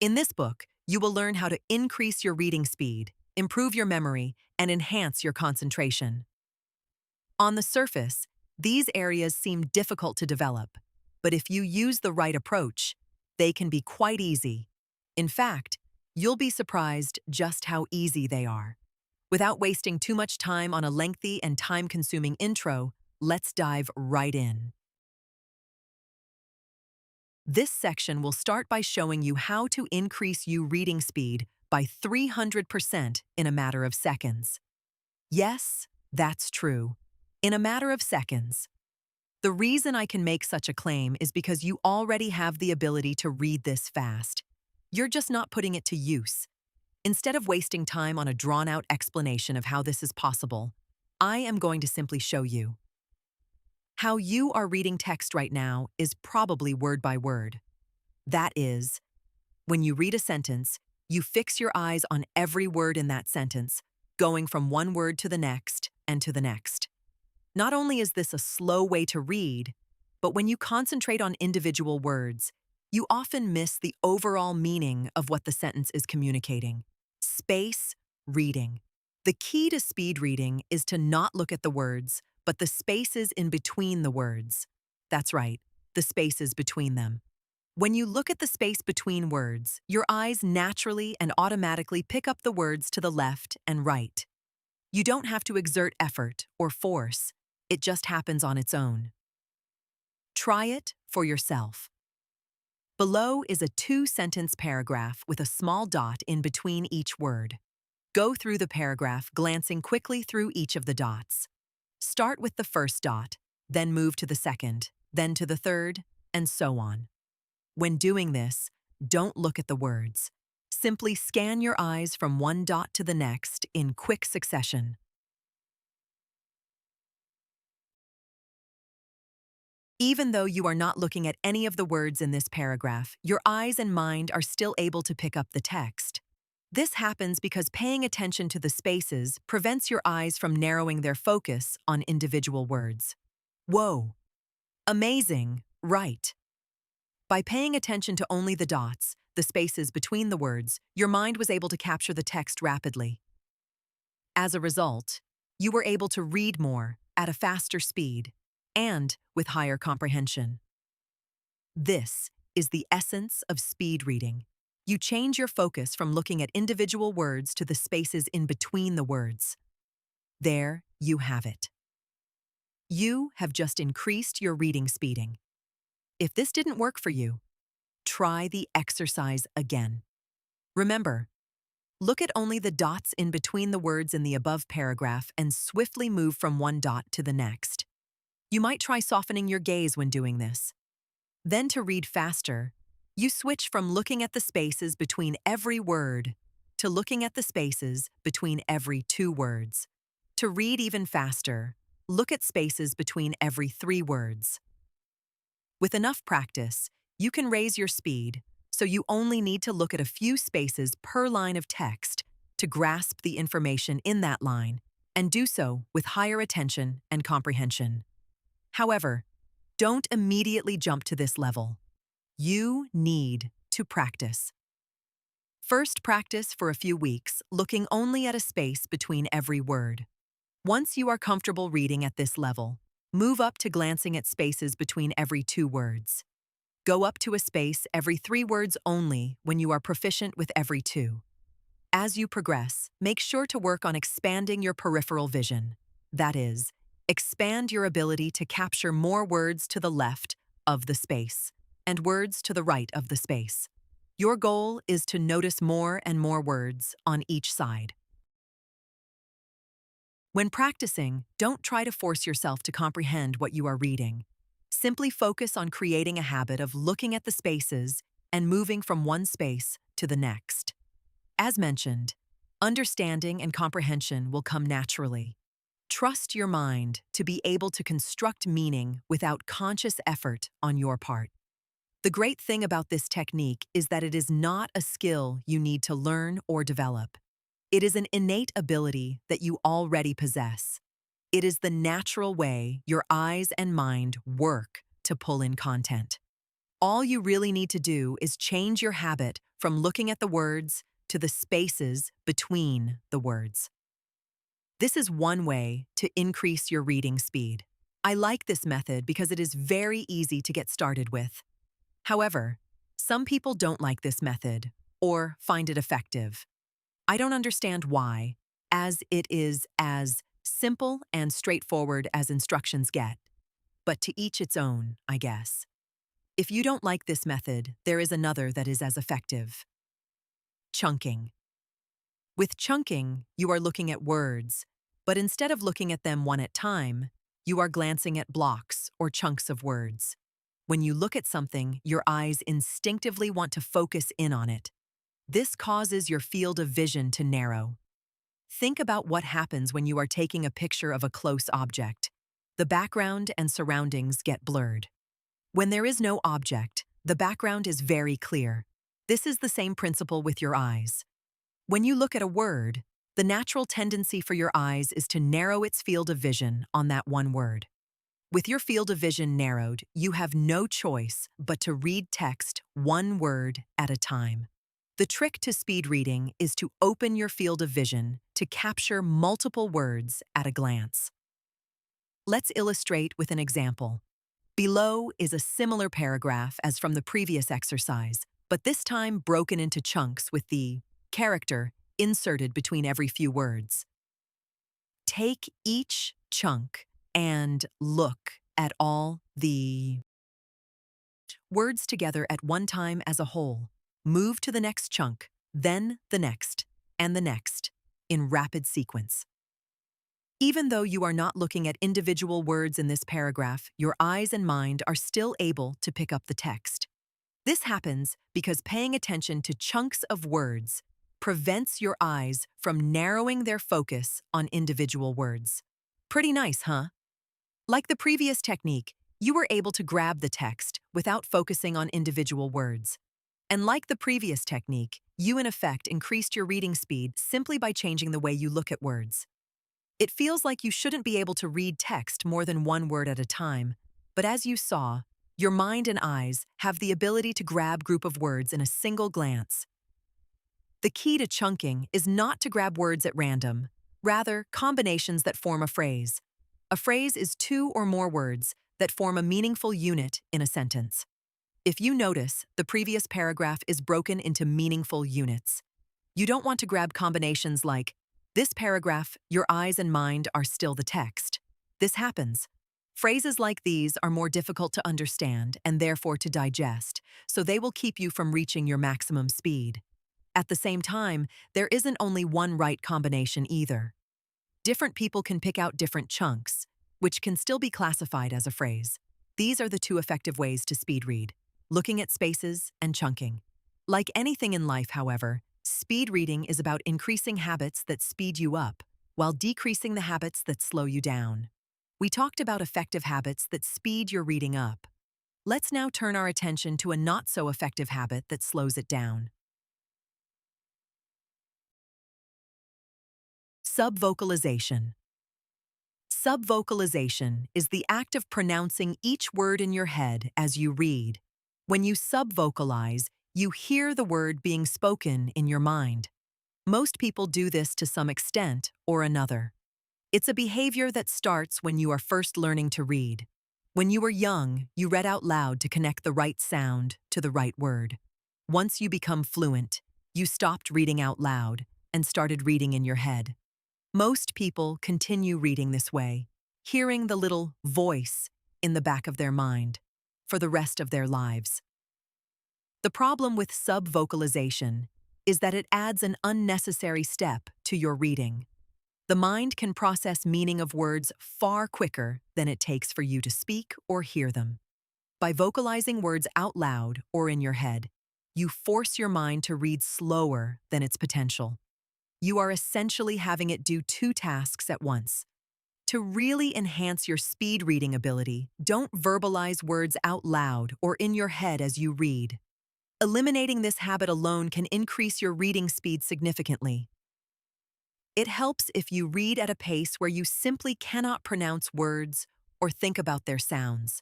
In this book, you will learn how to increase your reading speed, improve your memory, and enhance your concentration. On the surface, these areas seem difficult to develop, but if you use the right approach, they can be quite easy. In fact, you'll be surprised just how easy they are. Without wasting too much time on a lengthy and time-consuming intro, let's dive right in. This section will start by showing you how to increase your reading speed by 300% in a matter of seconds. Yes, that's true. In a matter of seconds. The reason I can make such a claim is because you already have the ability to read this fast. You're just not putting it to use. Instead of wasting time on a drawn-out explanation of how this is possible, I am going to simply show you. How you are reading text right now is probably word by word. That is, when you read a sentence, you fix your eyes on every word in that sentence, going from one word to the next and to the next. Not only is this a slow way to read, but when you concentrate on individual words, you often miss the overall meaning of what the sentence is communicating. Space reading. The key to speed reading is to not look at the words, but the spaces in between the words. That's right, the spaces between them. When you look at the space between words, your eyes naturally and automatically pick up the words to the left and right. You don't have to exert effort or force. It just happens on its own. Try it for yourself. Below is a two-sentence paragraph with a small dot in between each word. Go through the paragraph, glancing quickly through each of the dots. Start with the first dot, then move to the second, then to the third, and so on. When doing this, don't look at the words. Simply scan your eyes from one dot to the next in quick succession. Even though you are not looking at any of the words in this paragraph, your eyes and mind are still able to pick up the text. This happens because paying attention to the spaces prevents your eyes from narrowing their focus on individual words. Whoa! Amazing, right? By paying attention to only the dots, the spaces between the words, your mind was able to capture the text rapidly. As a result, you were able to read more at a faster speed and with higher comprehension. This is the essence of speed reading. You change your focus from looking at individual words to the spaces in between the words. There you have it. You have just increased your reading speeding. If this didn't work for you, try the exercise again. Remember, look at only the dots in between the words in the above paragraph and swiftly move from one dot to the next. You might try softening your gaze when doing this. Then to read faster, you switch from looking at the spaces between every word to looking at the spaces between every two words. To read even faster, look at spaces between every three words. With enough practice, you can raise your speed, so you only need to look at a few spaces per line of text to grasp the information in that line, and do so with higher attention and comprehension. However, don't immediately jump to this level. You need to practice. First, practice for a few weeks, looking only at a space between every word. Once you are comfortable reading at this level, move up to glancing at spaces between every two words. Go up to a space every three words only when you are proficient with every two. As you progress, make sure to work on expanding your peripheral vision. That is, expand your ability to capture more words to the left of the space and words to the right of the space. Your goal is to notice more and more words on each side. When practicing, don't try to force yourself to comprehend what you are reading. Simply focus on creating a habit of looking at the spaces and moving from one space to the next. As mentioned, understanding and comprehension will come naturally. Trust your mind to be able to construct meaning without conscious effort on your part. The great thing about this technique is that it is not a skill you need to learn or develop. It is an innate ability that you already possess. It is the natural way your eyes and mind work to pull in content. All you really need to do is change your habit from looking at the words to the spaces between the words. This is one way to increase your reading speed. I like this method because it is very easy to get started with. However, some people don't like this method or find it effective. I don't understand why, as it is as simple and straightforward as instructions get. But to each its own, I guess. If you don't like this method, there is another that is as effective. Chunking. With chunking, you are looking at words, but instead of looking at them one at a time, you are glancing at blocks or chunks of words. When you look at something, your eyes instinctively want to focus in on it. This causes your field of vision to narrow. Think about what happens when you are taking a picture of a close object. The background and surroundings get blurred. When there is no object, the background is very clear. This is the same principle with your eyes. When you look at a word, the natural tendency for your eyes is to narrow its field of vision on that one word. With your field of vision narrowed, you have no choice but to read text one word at a time. The trick to speed reading is to open your field of vision to capture multiple words at a glance. Let's illustrate with an example. Below is a similar paragraph as from the previous exercise, but this time broken into chunks with the character inserted between every few words. Take each chunk and look at all the words together at one time as a whole. Move to the next chunk, then the next, and the next, in rapid sequence. Even though you are not looking at individual words in this paragraph, your eyes and mind are still able to pick up the text. This happens because paying attention to chunks of words prevents your eyes from narrowing their focus on individual words. Pretty nice, huh? Like the previous technique, you were able to grab the text without focusing on individual words. And like the previous technique, you in effect increased your reading speed simply by changing the way you look at words. It feels like you shouldn't be able to read text more than one word at a time, but as you saw, your mind and eyes have the ability to grab group of words in a single glance. The key to chunking is not to grab words at random, rather combinations that form a phrase. A phrase is two or more words that form a meaningful unit in a sentence. If you notice, the previous paragraph is broken into meaningful units. You don't want to grab combinations like, this paragraph, your eyes and mind are still the text. This happens. Phrases like these are more difficult to understand and therefore to digest, so they will keep you from reaching your maximum speed. At the same time, there isn't only one right combination either. Different people can pick out different chunks, which can still be classified as a phrase. These are the two effective ways to speed read: looking at spaces and chunking. Like anything in life, however, speed reading is about increasing habits that speed you up, while decreasing the habits that slow you down. We talked about effective habits that speed your reading up. Let's now turn our attention to a not-so-effective habit that slows it down. Subvocalization. Subvocalization is the act of pronouncing each word in your head as you read. When you subvocalize, you hear the word being spoken in your mind. Most people do this to some extent or another. It's a behavior that starts when you are first learning to read. When you were young, you read out loud to connect the right sound to the right word. Once you become fluent, you stopped reading out loud and started reading in your head. Most people continue reading this way, hearing the little voice in the back of their mind for the rest of their lives. The problem with subvocalization is that it adds an unnecessary step to your reading. The mind can process meaning of words far quicker than it takes for you to speak or hear them. By vocalizing words out loud or in your head, you force your mind to read slower than its potential. You are essentially having it do two tasks at once. To really enhance your speed reading ability, don't verbalize words out loud or in your head as you read. Eliminating this habit alone can increase your reading speed significantly. It helps if you read at a pace where you simply cannot pronounce words or think about their sounds.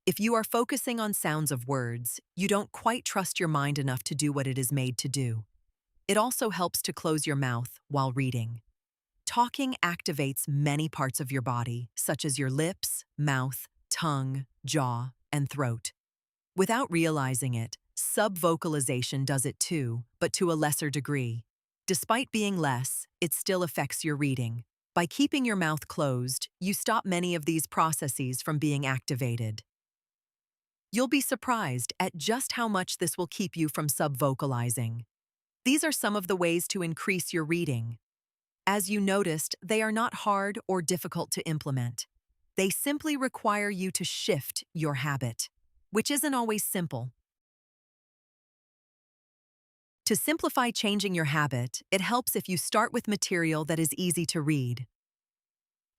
If you are focusing on sounds of words, you don't quite trust your mind enough to do what it is made to do. It also helps to close your mouth while reading. Talking activates many parts of your body, such as your lips, mouth, tongue, jaw, and throat. Without realizing it, subvocalization does it too, but to a lesser degree. Despite being less, it still affects your reading. By keeping your mouth closed, you stop many of these processes from being activated. You'll be surprised at just how much this will keep you from subvocalizing. These are some of the ways to increase your reading. As you noticed, they are not hard or difficult to implement. They simply require you to shift your habit, which isn't always simple. To simplify changing your habit, it helps if you start with material that is easy to read.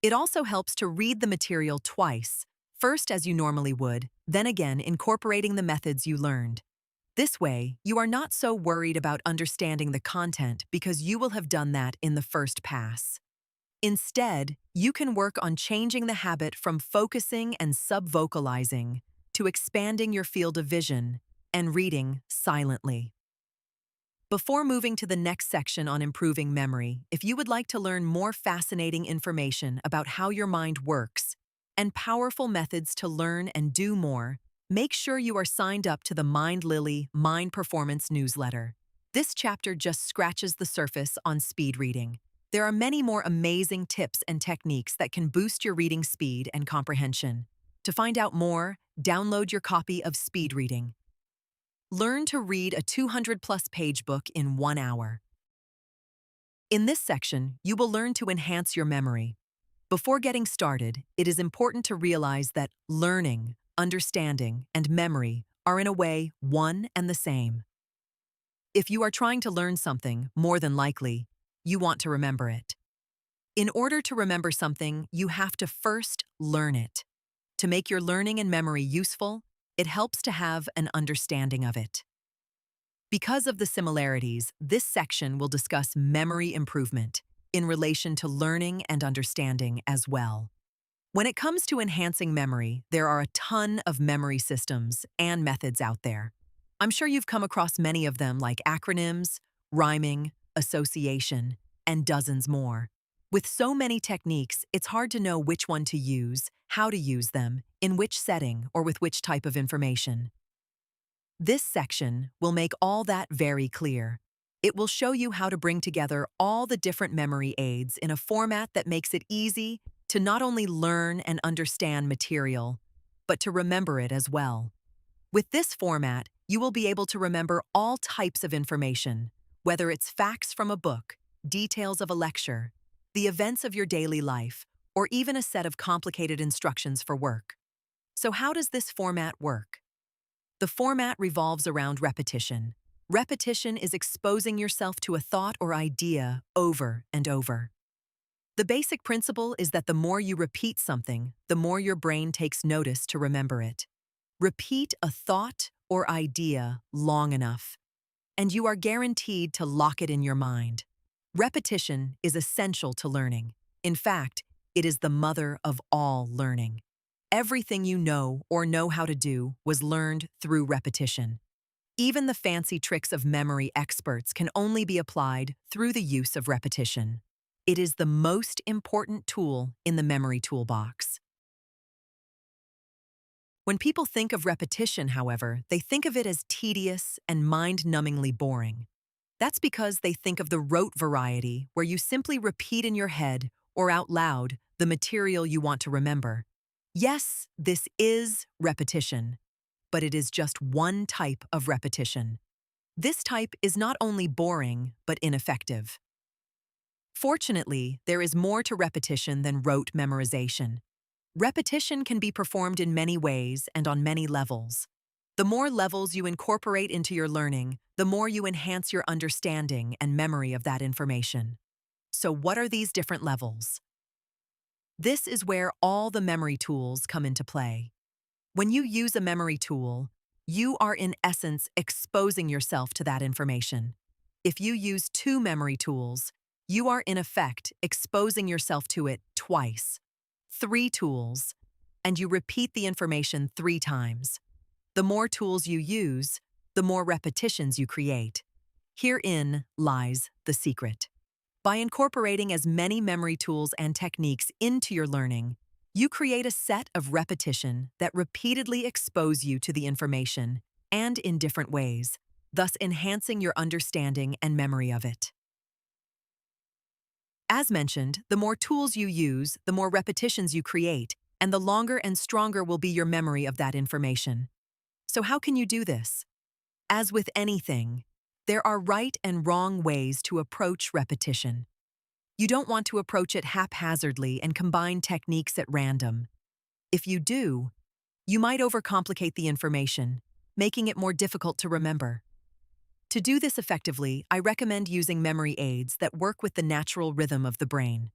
It also helps to read the material twice, first as you normally would, then again incorporating the methods you learned. This way, you are not so worried about understanding the content because you will have done that in the first pass. Instead, you can work on changing the habit from focusing and subvocalizing to expanding your field of vision and reading silently. Before moving to the next section on improving memory, if you would like to learn more fascinating information about how your mind works and powerful methods to learn and do more, make sure you are signed up to the Mind Lily Mind Performance newsletter. This chapter just scratches the surface on speed reading. There are many more amazing tips and techniques that can boost your reading speed and comprehension. To find out more, download your copy of Speed Reading. Learn to read a 200-plus page book in 1 hour. In this section, you will learn to enhance your memory. Before getting started, it is important to realize that learning, understanding, and memory are in a way one and the same. If you are trying to learn something, more than likely, you want to remember it. In order to remember something, you have to first learn it. To make your learning and memory useful, it helps to have an understanding of it. Because of the similarities, this section will discuss memory improvement in relation to learning and understanding as well. When it comes to enhancing memory, there are a ton of memory systems and methods out there. I'm sure you've come across many of them like acronyms, rhyming, association, and dozens more. With so many techniques, it's hard to know which one to use, how to use them, in which setting, or with which type of information. This section will make all that very clear. It will show you how to bring together all the different memory aids in a format that makes it easy to not only learn and understand material, but to remember it as well. With this format, you will be able to remember all types of information, whether it's facts from a book, details of a lecture, the events of your daily life, or even a set of complicated instructions for work. So how does this format work? The format revolves around repetition. Repetition is exposing yourself to a thought or idea over and over. The basic principle is that the more you repeat something, the more your brain takes notice to remember it. Repeat a thought or idea long enough, and you are guaranteed to lock it in your mind. Repetition is essential to learning. In fact, it is the mother of all learning. Everything you know or know how to do was learned through repetition. Even the fancy tricks of memory experts can only be applied through the use of repetition. It is the most important tool in the memory toolbox. When people think of repetition, however, they think of it as tedious and mind-numbingly boring. That's because they think of the rote variety, where you simply repeat in your head or out loud the material you want to remember. Yes, this is repetition, but it is just one type of repetition. This type is not only boring, but ineffective. Fortunately, there is more to repetition than rote memorization. Repetition can be performed in many ways and on many levels. The more levels you incorporate into your learning, the more you enhance your understanding and memory of that information. So what are these different levels? This is where all the memory tools come into play. When you use a memory tool, you are in essence exposing yourself to that information. If you use 2 memory tools, you are in effect exposing yourself to it twice. 3 tools, and you repeat the information 3 times. The more tools you use, the more repetitions you create. Herein lies the secret. By incorporating as many memory tools and techniques into your learning, you create a set of repetition that repeatedly expose you to the information, and in different ways, thus enhancing your understanding and memory of it. As mentioned, the more tools you use, the more repetitions you create, and the longer and stronger will be your memory of that information. So how can you do this? As with anything, there are right and wrong ways to approach repetition. You don't want to approach it haphazardly and combine techniques at random. If you do, you might overcomplicate the information, making it more difficult to remember. To do this effectively, I recommend using memory aids that work with the natural rhythm of the brain.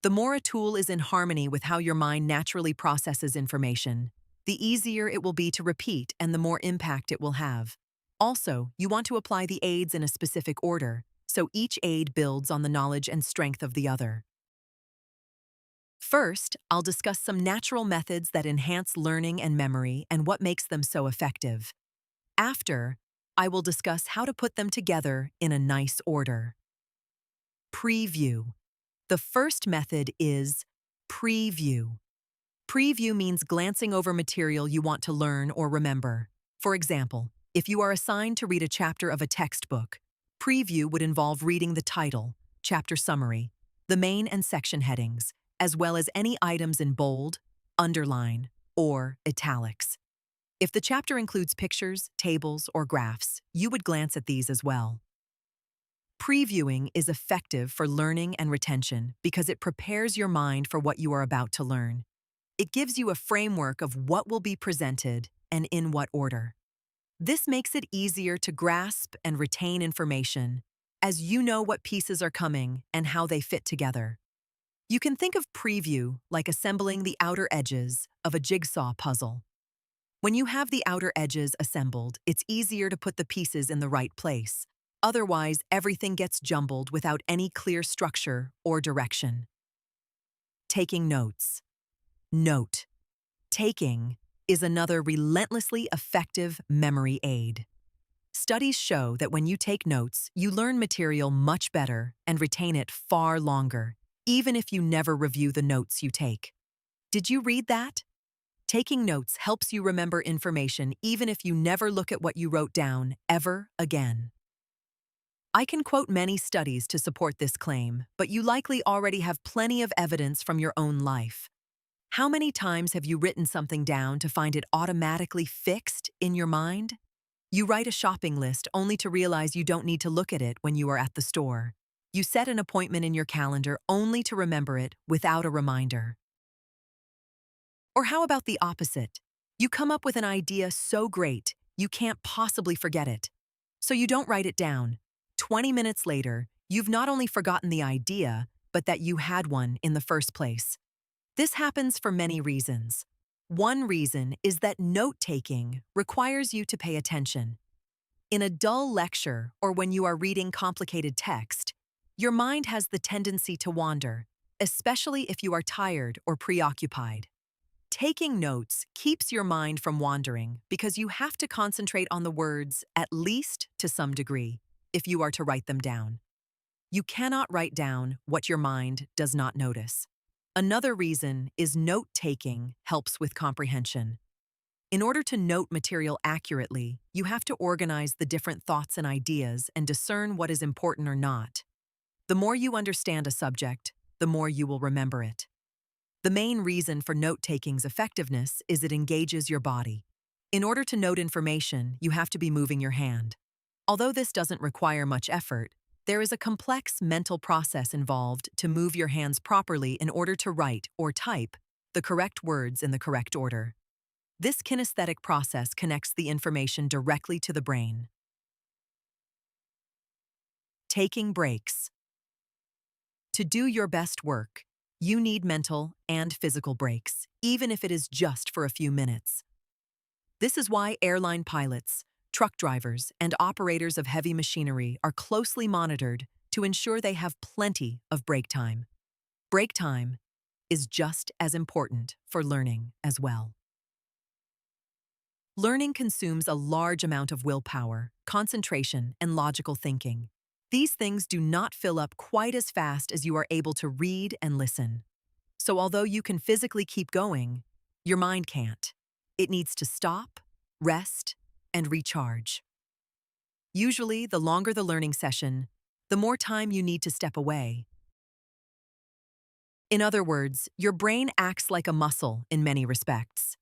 The more a tool is in harmony with how your mind naturally processes information, the easier it will be to repeat and the more impact it will have. Also, you want to apply the aids in a specific order, so each aid builds on the knowledge and strength of the other. First, I'll discuss some natural methods that enhance learning and memory and what makes them so effective. After, I will discuss how to put them together in a nice order. Preview. The first method is preview. Preview means glancing over material you want to learn or remember. For example, if you are assigned to read a chapter of a textbook, preview would involve reading the title, chapter summary, the main and section headings, as well as any items in bold, underline, or italics. If the chapter includes pictures, tables, or graphs, you would glance at these as well. Previewing is effective for learning and retention because it prepares your mind for what you are about to learn. It gives you a framework of what will be presented and in what order. This makes it easier to grasp and retain information, as you know what pieces are coming and how they fit together. You can think of preview like assembling the outer edges of a jigsaw puzzle. When you have the outer edges assembled, it's easier to put the pieces in the right place. Otherwise, everything gets jumbled without any clear structure or direction. Taking notes. Note. Taking is another relentlessly effective memory aid. Studies show that when you take notes, you learn material much better and retain it far longer, even if you never review the notes you take. Did you read that? Taking notes helps you remember information even if you never look at what you wrote down ever again. I can quote many studies to support this claim, but you likely already have plenty of evidence from your own life. How many times have you written something down to find it automatically fixed in your mind? You write a shopping list only to realize you don't need to look at it when you are at the store. You set an appointment in your calendar only to remember it without a reminder. Or how about the opposite? You come up with an idea so great, you can't possibly forget it. So you don't write it down. 20 minutes later, you've not only forgotten the idea, but that you had one in the first place. This happens for many reasons. One reason is that note-taking requires you to pay attention. In a dull lecture or when you are reading complicated text, your mind has the tendency to wander, especially if you are tired or preoccupied. Taking notes keeps your mind from wandering because you have to concentrate on the words, at least to some degree, if you are to write them down. You cannot write down what your mind does not notice. Another reason is note-taking helps with comprehension. In order to note material accurately, you have to organize the different thoughts and ideas and discern what is important or not. The more you understand a subject, the more you will remember it. The main reason for note-taking's effectiveness is it engages your body. In order to note information, you have to be moving your hand. Although this doesn't require much effort, there is a complex mental process involved to move your hands properly in order to write or type the correct words in the correct order. This kinesthetic process connects the information directly to the brain. Taking breaks. To do your best work, you need mental and physical breaks, even if it is just for a few minutes. This is why airline pilots, truck drivers, and operators of heavy machinery are closely monitored to ensure they have plenty of break time. Break time is just as important for learning as well. Learning consumes a large amount of willpower, concentration, and logical thinking. These things do not fill up quite as fast as you are able to read and listen. So although you can physically keep going, your mind can't. It needs to stop, rest, and recharge. Usually, the longer the learning session, the more time you need to step away. In other words, your brain acts like a muscle in many respects.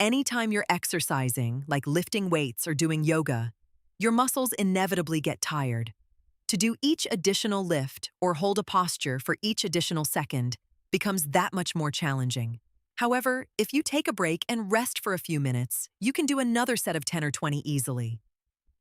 Anytime you're exercising, like lifting weights or doing yoga, your muscles inevitably get tired. To do each additional lift or hold a posture for each additional second becomes that much more challenging. However, if you take a break and rest for a few minutes, you can do another set of 10 or 20 easily.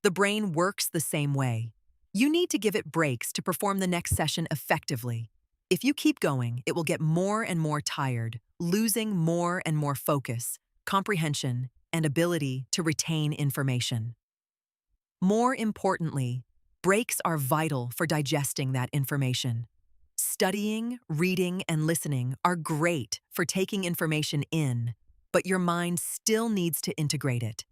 The brain works the same way. You need to give it breaks to perform the next session effectively. If you keep going, it will get more and more tired, losing more and more focus, comprehension, and ability to retain information. More importantly, breaks are vital for digesting that information. Studying, reading, and listening are great for taking information in, but your mind still needs to integrate it.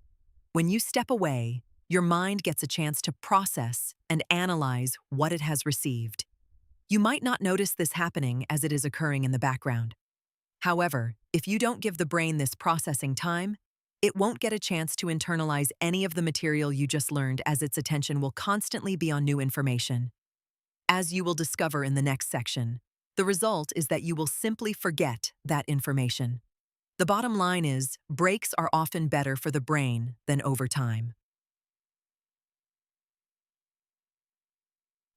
When you step away, your mind gets a chance to process and analyze what it has received. You might not notice this happening as it is occurring in the background. However, if you don't give the brain this processing time, it won't get a chance to internalize any of the material you just learned, as its attention will constantly be on new information. As you will discover in the next section, the result is that you will simply forget that information. The bottom line is, breaks are often better for the brain than overtime.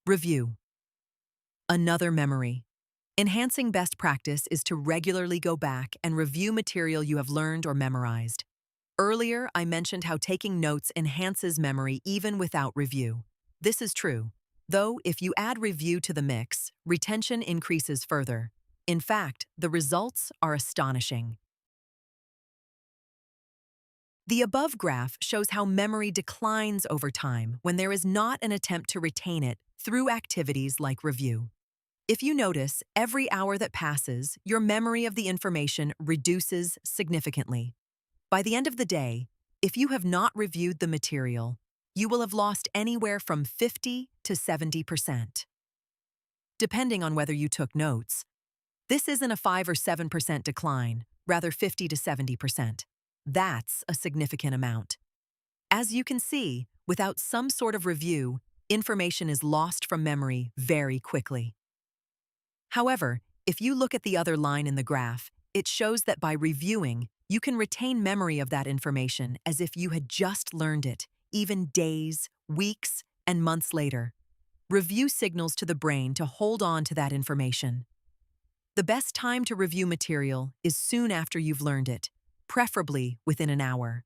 Review. Another memory. Enhancing best practice is to regularly go back and review material you have learned or memorized. Earlier, I mentioned how taking notes enhances memory even without review. This is true, though if you add review to the mix, retention increases further. In fact, the results are astonishing. The above graph shows how memory declines over time when there is not an attempt to retain it through activities like review. If you notice, every hour that passes, your memory of the information reduces significantly. By the end of the day, if you have not reviewed the material, you will have lost anywhere from 50 to 70%. Depending on whether you took notes, this isn't a 5 or 7% decline, rather 50 to 70%. That's a significant amount. As you can see, without some sort of review, information is lost from memory very quickly. However, if you look at the other line in the graph, it shows that by reviewing, you can retain memory of that information as if you had just learned it, even days, weeks, and months later. Review signals to the brain to hold on to that information. The best time to review material is soon after you've learned it, preferably within an hour.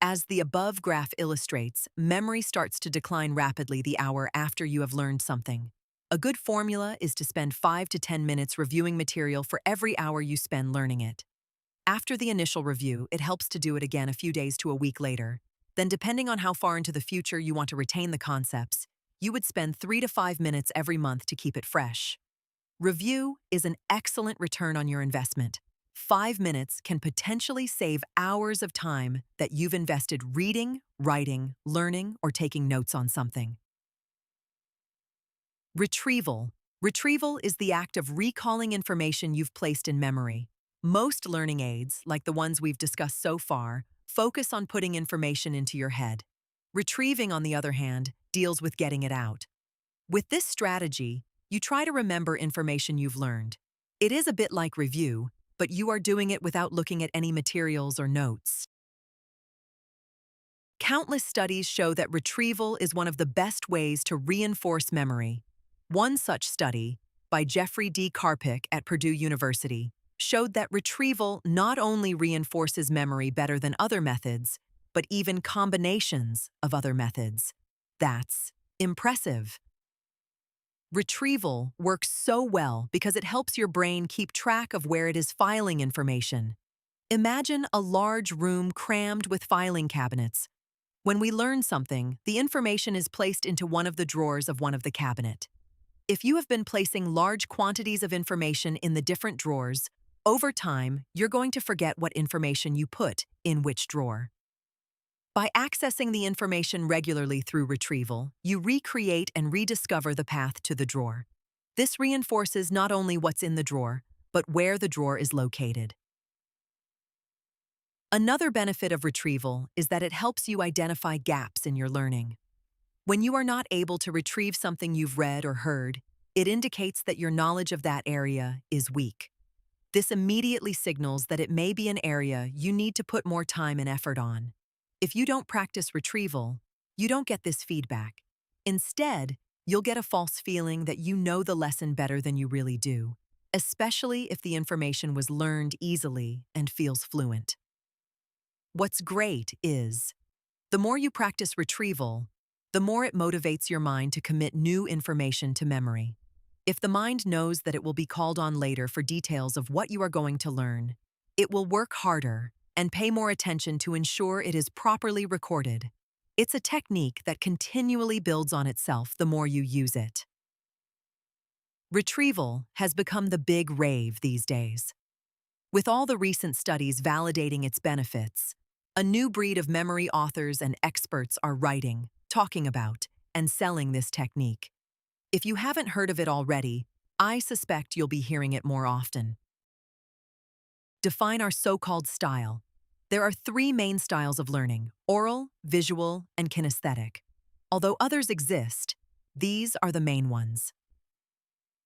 As the above graph illustrates, memory starts to decline rapidly the hour after you have learned something. A good formula is to spend 5 to 10 minutes reviewing material for every hour you spend learning it. After the initial review, it helps to do it again a few days to a week later. Then, depending on how far into the future you want to retain the concepts, you would spend 3 to 5 minutes every month to keep it fresh. Review is an excellent return on your investment. 5 minutes can potentially save hours of time that you've invested reading, writing, learning, or taking notes on something. Retrieval. Retrieval is the act of recalling information you've placed in memory. Most learning aids, like the ones we've discussed so far, focus on putting information into your head. Retrieving, on the other hand, deals with getting it out. With this strategy, you try to remember information you've learned. It is a bit like review, but you are doing it without looking at any materials or notes. Countless studies show that retrieval is one of the best ways to reinforce memory. One such study, by Jeffrey D. Karpik at Purdue University, showed that retrieval not only reinforces memory better than other methods, but even combinations of other methods. That's impressive. Retrieval works so well because it helps your brain keep track of where it is filing information. Imagine a large room crammed with filing cabinets. When we learn something, the information is placed into one of the drawers of one of the cabinet. If you have been placing large quantities of information in the different drawers, Over time, you're going to forget what information you put in which drawer. By accessing the information regularly through retrieval, you recreate and rediscover the path to the drawer. This reinforces not only what's in the drawer, but where the drawer is located. Another benefit of retrieval is that it helps you identify gaps in your learning. When you are not able to retrieve something you've read or heard, it indicates that your knowledge of that area is weak. This immediately signals that it may be an area you need to put more time and effort on. If you don't practice retrieval, you don't get this feedback. Instead, you'll get a false feeling that you know the lesson better than you really do, especially if the information was learned easily and feels fluent. What's great is, the more you practice retrieval, the more it motivates your mind to commit new information to memory. If the mind knows that it will be called on later for details of what you are going to learn, it will work harder and pay more attention to ensure it is properly recorded. It's a technique that continually builds on itself the more you use it. Retrieval has become the big rave these days. With all the recent studies validating its benefits, a new breed of memory authors and experts are writing, talking about, and selling this technique. If you haven't heard of it already, I suspect you'll be hearing it more often. Define our so-called style. There are three main styles of learning: oral, visual, and kinesthetic. Although others exist, these are the main ones.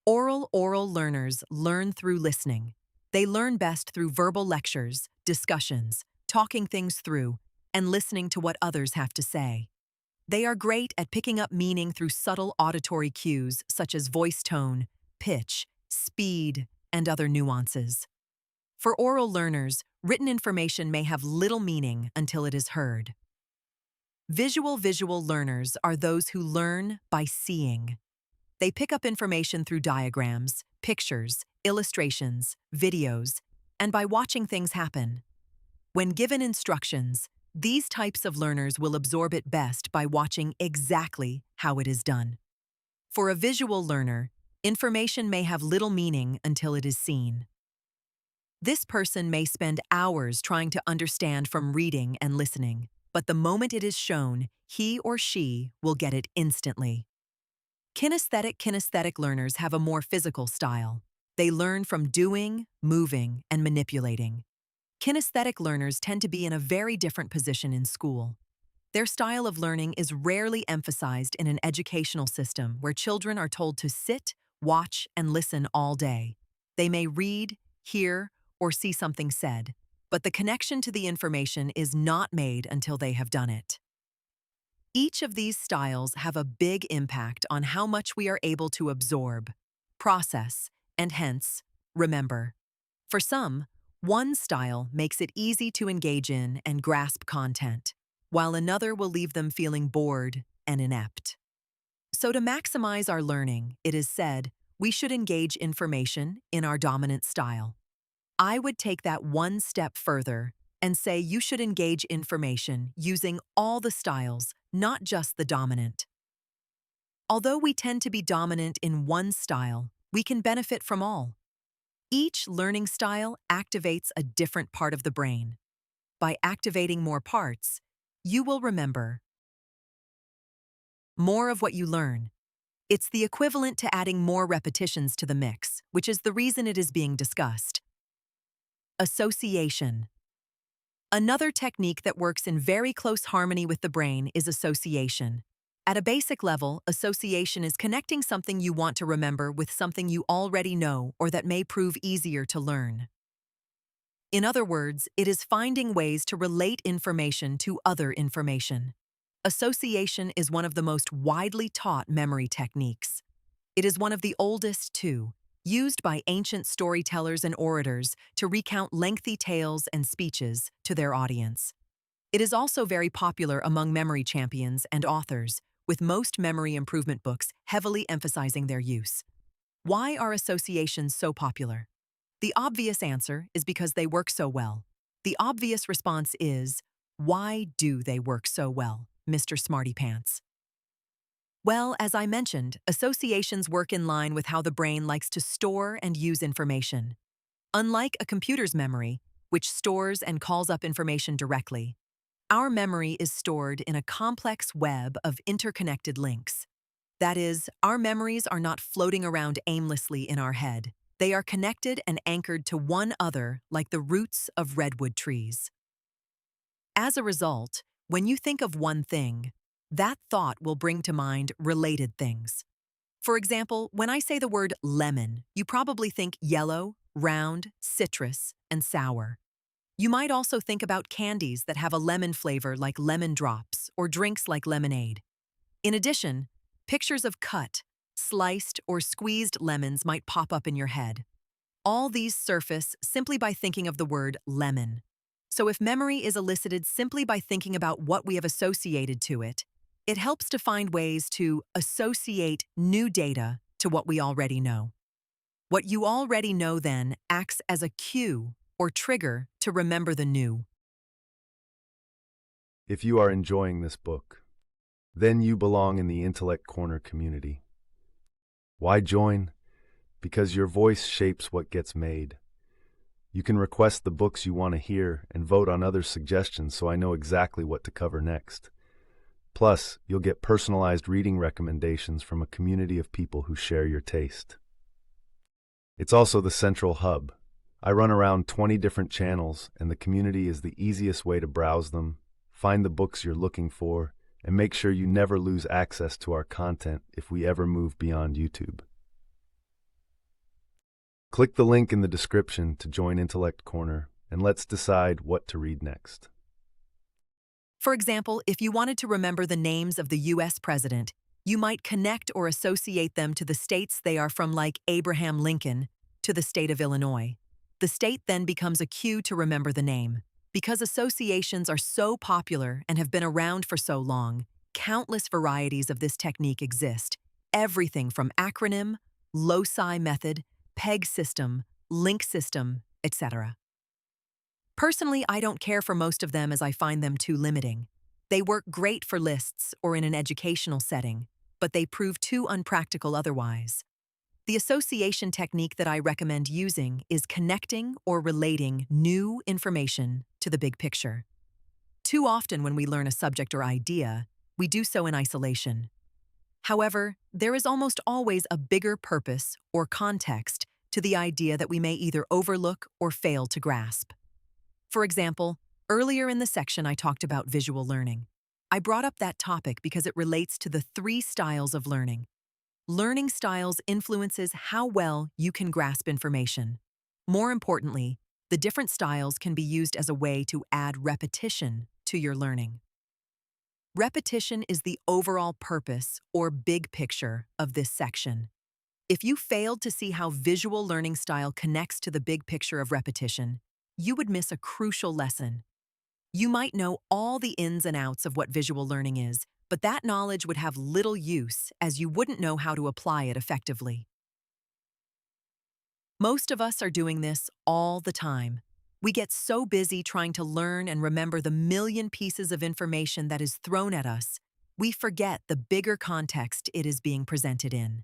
Oral learners learn through listening. They learn best through verbal lectures, discussions, talking things through, and listening to what others have to say. They are great at picking up meaning through subtle auditory cues such as voice tone, pitch, speed, and other nuances. For oral learners, written information may have little meaning until it is heard. Visual learners are those who learn by seeing. They pick up information through diagrams, pictures, illustrations, videos, and by watching things happen. When given instructions, these types of learners will absorb it best by watching exactly how it is done. For a visual learner, information may have little meaning until it is seen. This person may spend hours trying to understand from reading and listening, but the moment it is shown, he or she will get it instantly. Kinesthetic learners have a more physical style. They learn from doing, moving, and manipulating. Kinesthetic learners tend to be in a very different position in school. Their style of learning is rarely emphasized in an educational system where children are told to sit, watch, and listen all day. They may read, hear, or see something said, but the connection to the information is not made until they have done it. Each of these styles have a big impact on how much we are able to absorb, process, and hence, remember. For some, one style makes it easy to engage in and grasp content, while another will leave them feeling bored and inept. So to maximize our learning, it is said, we should engage information in our dominant style. I would take that one step further and say you should engage information using all the styles, not just the dominant. Although we tend to be dominant in one style, we can benefit from all. Each learning style activates a different part of the brain. By activating more parts, you will remember more of what you learn. It's the equivalent to adding more repetitions to the mix, which is the reason it is being discussed. Association. Another technique that works in very close harmony with the brain is association. At a basic level, association is connecting something you want to remember with something you already know or that may prove easier to learn. In other words, it is finding ways to relate information to other information. Association is one of the most widely taught memory techniques. It is one of the oldest, too, used by ancient storytellers and orators to recount lengthy tales and speeches to their audience. It is also very popular among memory champions and authors, with most memory improvement books heavily emphasizing their use. Why are associations so popular? The obvious answer is because they work so well. The obvious response is, why do they work so well, Mr. Smarty Pants? Well, as I mentioned, associations work in line with how the brain likes to store and use information. Unlike a computer's memory, which stores and calls up information directly, our memory is stored in a complex web of interconnected links. That is, our memories are not floating around aimlessly in our head. They are connected and anchored to one other like the roots of redwood trees. As a result, when you think of one thing, that thought will bring to mind related things. For example, when I say the word lemon, you probably think yellow, round, citrus, and sour. You might also think about candies that have a lemon flavor like lemon drops or drinks like lemonade. In addition, pictures of cut, sliced, or squeezed lemons might pop up in your head. All these surface simply by thinking of the word lemon. So if memory is elicited simply by thinking about what we have associated to it, it helps to find ways to associate new data to what we already know. What you already know then acts as a cue or trigger to remember the new. If you are enjoying this book, then you belong in the Intellect Corner community. Why join? Because your voice shapes what gets made. You can request the books you want to hear and vote on other suggestions so I know exactly what to cover next. Plus, you'll get personalized reading recommendations from a community of people who share your taste. It's also the central hub. I run around 20 different channels, and the community is the easiest way to browse them, find the books you're looking for, and make sure you never lose access to our content if we ever move beyond YouTube. Click the link in the description to join Intellect Corner, and let's decide what to read next. For example, if you wanted to remember the names of the U.S. president, you might connect or associate them to the states they are from, like Abraham Lincoln, to the state of Illinois. The state then becomes a cue to remember the name. Because associations are so popular and have been around for so long, countless varieties of this technique exist. Everything from acronym, loci method, peg system, link system, etc. Personally, I don't care for most of them as I find them too limiting. They work great for lists or in an educational setting, but they prove too unpractical otherwise. The association technique that I recommend using is connecting or relating new information to the big picture. Too often when we learn a subject or idea, we do so in isolation. However, there is almost always a bigger purpose or context to the idea that we may either overlook or fail to grasp. For example, earlier in the section I talked about visual learning. I brought up that topic because it relates to the 3 styles of learning. Learning styles influences how well you can grasp information. More importantly, the different styles can be used as a way to add repetition to your learning. Repetition is the overall purpose or big picture of this section. If you failed to see how visual learning style connects to the big picture of repetition, you would miss a crucial lesson. You might know all the ins and outs of what visual learning is, but that knowledge would have little use as you wouldn't know how to apply it effectively. Most of us are doing this all the time. We get so busy trying to learn and remember the million pieces of information that is thrown at us, we forget the bigger context it is being presented in.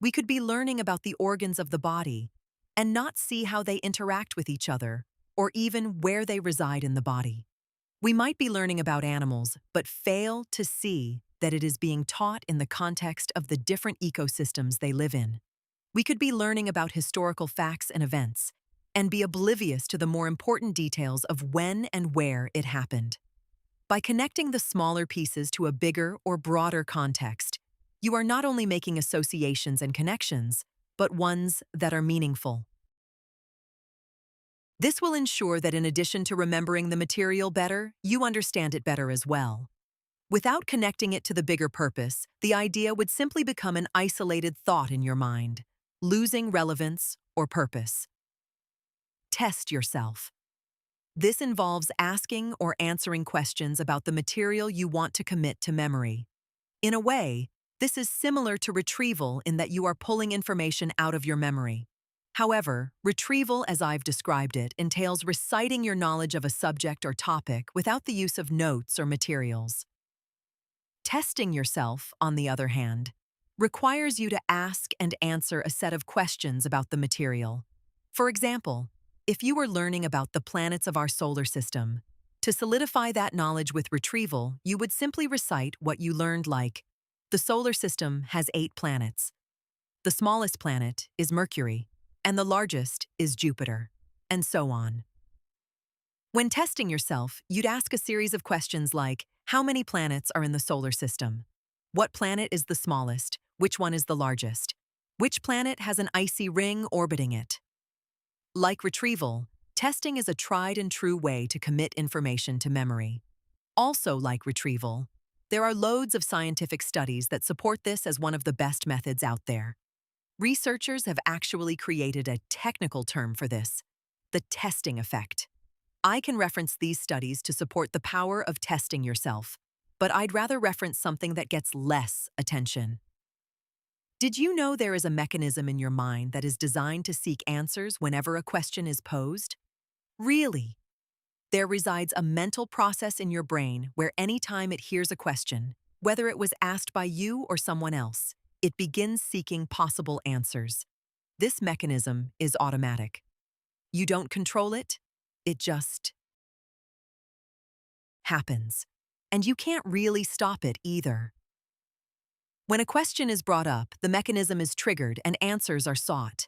We could be learning about the organs of the body and not see how they interact with each other or even where they reside in the body. We might be learning about animals, but fail to see that it is being taught in the context of the different ecosystems they live in. We could be learning about historical facts and events, and be oblivious to the more important details of when and where it happened. By connecting the smaller pieces to a bigger or broader context, you are not only making associations and connections, but ones that are meaningful. This will ensure that in addition to remembering the material better, you understand it better as well. Without connecting it to the bigger purpose, the idea would simply become an isolated thought in your mind, losing relevance or purpose. Test yourself. This involves asking or answering questions about the material you want to commit to memory. In a way, this is similar to retrieval in that you are pulling information out of your memory. However, retrieval, as I've described it, entails reciting your knowledge of a subject or topic without the use of notes or materials. Testing yourself, on the other hand, requires you to ask and answer a set of questions about the material. For example, If you were learning about the planets of our solar system, to solidify that knowledge with retrieval, you would simply recite what you learned like, the solar system has 8 planets. The smallest planet is Mercury, and the largest is Jupiter, and so on. When testing yourself, you'd ask a series of questions like, how many planets are in the solar system? What planet is the smallest? Which one is the largest? Which planet has an icy ring orbiting it? Like retrieval, testing is a tried and true way to commit information to memory. Also like retrieval, there are loads of scientific studies that support this as one of the best methods out there. Researchers have actually created a technical term for this, the testing effect. I can reference these studies to support the power of testing yourself, but I'd rather reference something that gets less attention. Did you know there is a mechanism in your mind that is designed to seek answers whenever a question is posed? Really? There resides a mental process in your brain where anytime it hears a question, whether it was asked by you or someone else, it begins seeking possible answers. This mechanism is automatic. You don't control it, it just happens. And you can't really stop it either. When a question is brought up, the mechanism is triggered and answers are sought.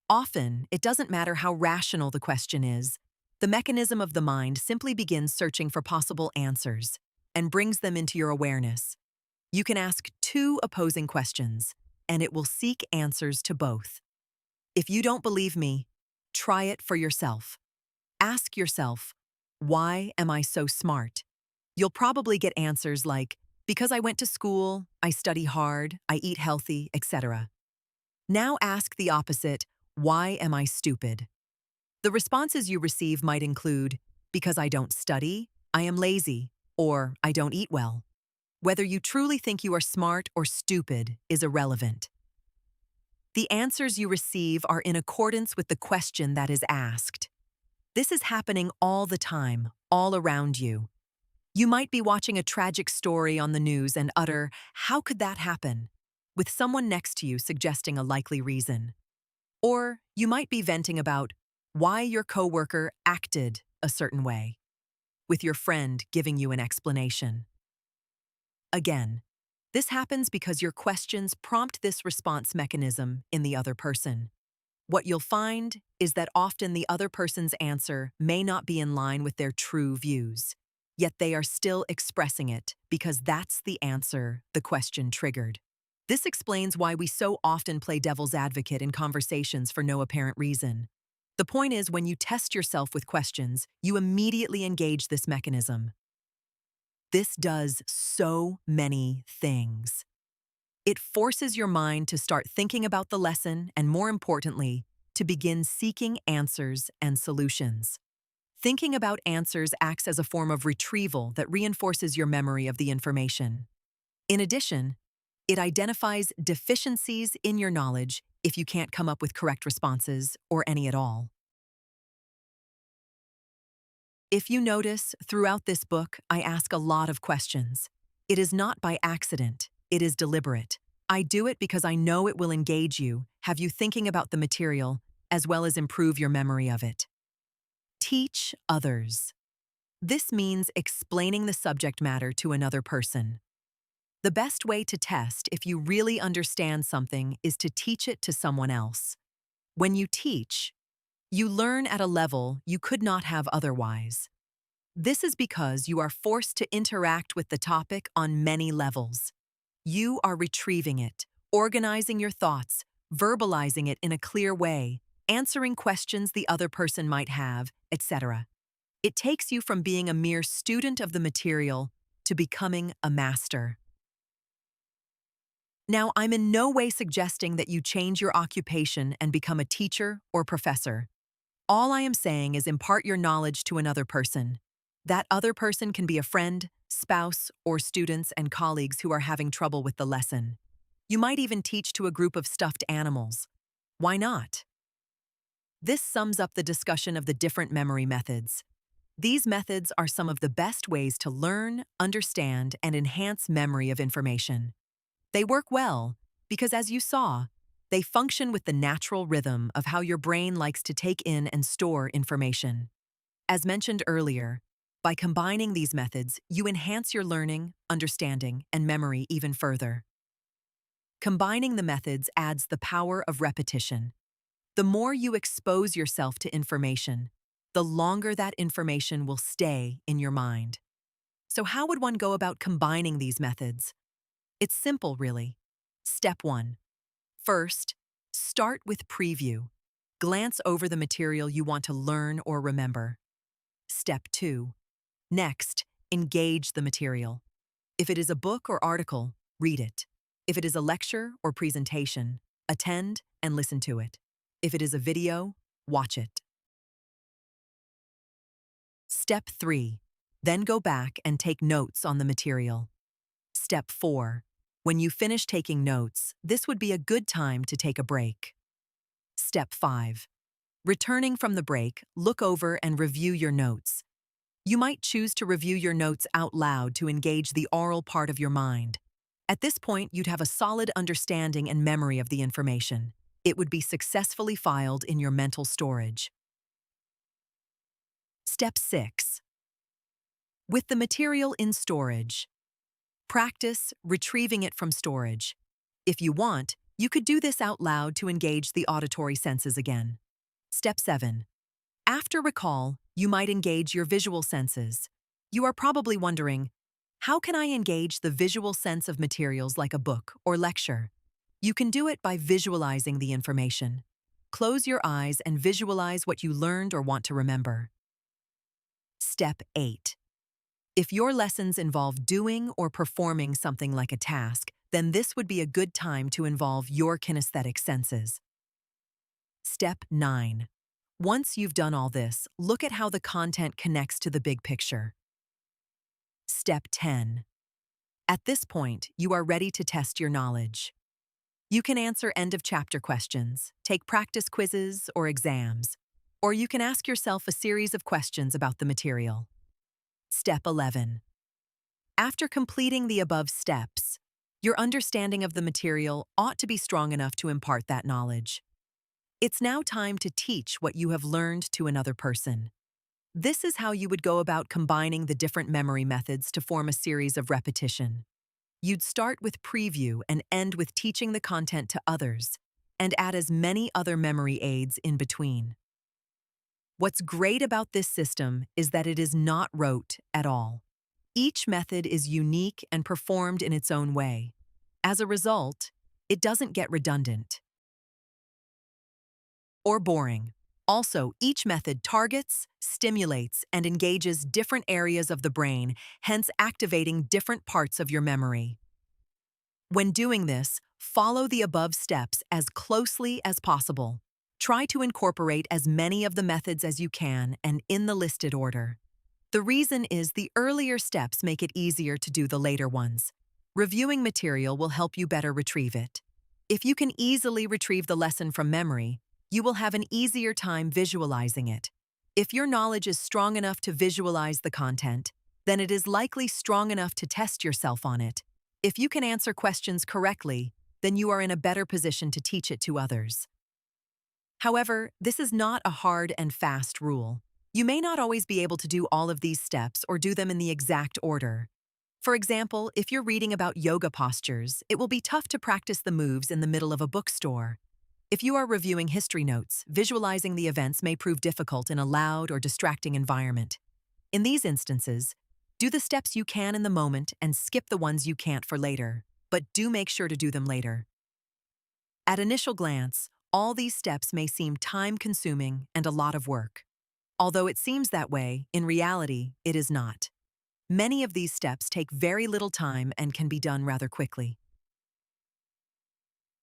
Often, it doesn't matter how rational the question is. The mechanism of the mind simply begins searching for possible answers and brings them into your awareness. You can ask 2 opposing questions, and it will seek answers to both. If you don't believe me, try it for yourself. Ask yourself, why am I so smart? You'll probably get answers like, because I went to school, I study hard, I eat healthy, etc. Now ask the opposite, why am I stupid? The responses you receive might include, because I don't study, I am lazy, or I don't eat well. Whether you truly think you are smart or stupid is irrelevant. The answers you receive are in accordance with the question that is asked. This is happening all the time, all around you. You might be watching a tragic story on the news and utter, how could that happen? With someone next to you suggesting a likely reason. Or you might be venting about why your coworker acted a certain way, with your friend giving you an explanation. Again, this happens because your questions prompt this response mechanism in the other person. What you'll find is that often the other person's answer may not be in line with their true views, yet they are still expressing it because that's the answer the question triggered. This explains why we so often play devil's advocate in conversations for no apparent reason. The point is, when you test yourself with questions, you immediately engage this mechanism. This does so many things. It forces your mind to start thinking about the lesson and, more importantly, to begin seeking answers and solutions. Thinking about answers acts as a form of retrieval that reinforces your memory of the information. In addition, it identifies deficiencies in your knowledge if you can't come up with correct responses or any at all. If you notice, throughout this book, I ask a lot of questions. It is not by accident, it is deliberate. I do it because I know it will engage you, have you thinking about the material, as well as improve your memory of it. Teach others. This means explaining the subject matter to another person. The best way to test if you really understand something is to teach it to someone else. When you teach, you learn at a level you could not have otherwise. This is because you are forced to interact with the topic on many levels. You are retrieving it, organizing your thoughts, verbalizing it in a clear way, answering questions the other person might have, etc. It takes you from being a mere student of the material to becoming a master. Now, I'm in no way suggesting that you change your occupation and become a teacher or professor. All I am saying is impart your knowledge to another person. That other person can be a friend, spouse, or students and colleagues who are having trouble with the lesson. You might even teach to a group of stuffed animals. Why not? This sums up the discussion of the different memory methods. These methods are some of the best ways to learn, understand, and enhance memory of information. They work well because, as you saw, They function with the natural rhythm of how your brain likes to take in and store information. As mentioned earlier, by combining these methods, you enhance your learning, understanding, and memory even further. Combining the methods adds the power of repetition. The more you expose yourself to information, the longer that information will stay in your mind. So how would one go about combining these methods? It's simple, really. Step 1. First, start with preview. Glance over the material you want to learn or remember. Step 2. Next, engage the material. If it is a book or article, read it. If it is a lecture or presentation, attend and listen to it. If it is a video, watch it. Step 3. Then go back and take notes on the material. Step 4. When you finish taking notes, this would be a good time to take a break. Step 5. Returning from the break, look over and review your notes. You might choose to review your notes out loud to engage the oral part of your mind. At this point, you'd have a solid understanding and memory of the information. It would be successfully filed in your mental storage. Step 6. With the material in storage, practice retrieving it from storage. If you want, you could do this out loud to engage the auditory senses again. Step 7. After recall, you might engage your visual senses. You are probably wondering, how can I engage the visual sense of materials like a book or lecture? You can do it by visualizing the information. Close your eyes and visualize what you learned or want to remember. Step 8. If your lessons involve doing or performing something like a task, then this would be a good time to involve your kinesthetic senses. Step 9. Once you've done all this, look at how the content connects to the big picture. Step 10. At this point, you are ready to test your knowledge. You can answer end-of-chapter questions, take practice quizzes or exams, or you can ask yourself a series of questions about the material. Step 11. After completing the above steps, your understanding of the material ought to be strong enough to impart that knowledge. It's now time to teach what you have learned to another person. This is how you would go about combining the different memory methods to form a series of repetition. You'd start with preview and end with teaching the content to others, and add as many other memory aids in between. What's great about this system is that it is not rote at all. Each method is unique and performed in its own way. As a result, it doesn't get redundant or boring. Also, each method targets, stimulates, and engages different areas of the brain, hence activating different parts of your memory. When doing this, follow the above steps as closely as possible. Try to incorporate as many of the methods as you can and in the listed order. The reason is the earlier steps make it easier to do the later ones. Reviewing material will help you better retrieve it. If you can easily retrieve the lesson from memory, you will have an easier time visualizing it. If your knowledge is strong enough to visualize the content, then it is likely strong enough to test yourself on it. If you can answer questions correctly, then you are in a better position to teach it to others. However, this is not a hard and fast rule. You may not always be able to do all of these steps or do them in the exact order. For example, if you're reading about yoga postures, it will be tough to practice the moves in the middle of a bookstore. If you are reviewing history notes, visualizing the events may prove difficult in a loud or distracting environment. In these instances, do the steps you can in the moment and skip the ones you can't for later, but do make sure to do them later. At initial glance, all these steps may seem time-consuming and a lot of work. Although it seems that way, in reality, it is not. Many of these steps take very little time and can be done rather quickly.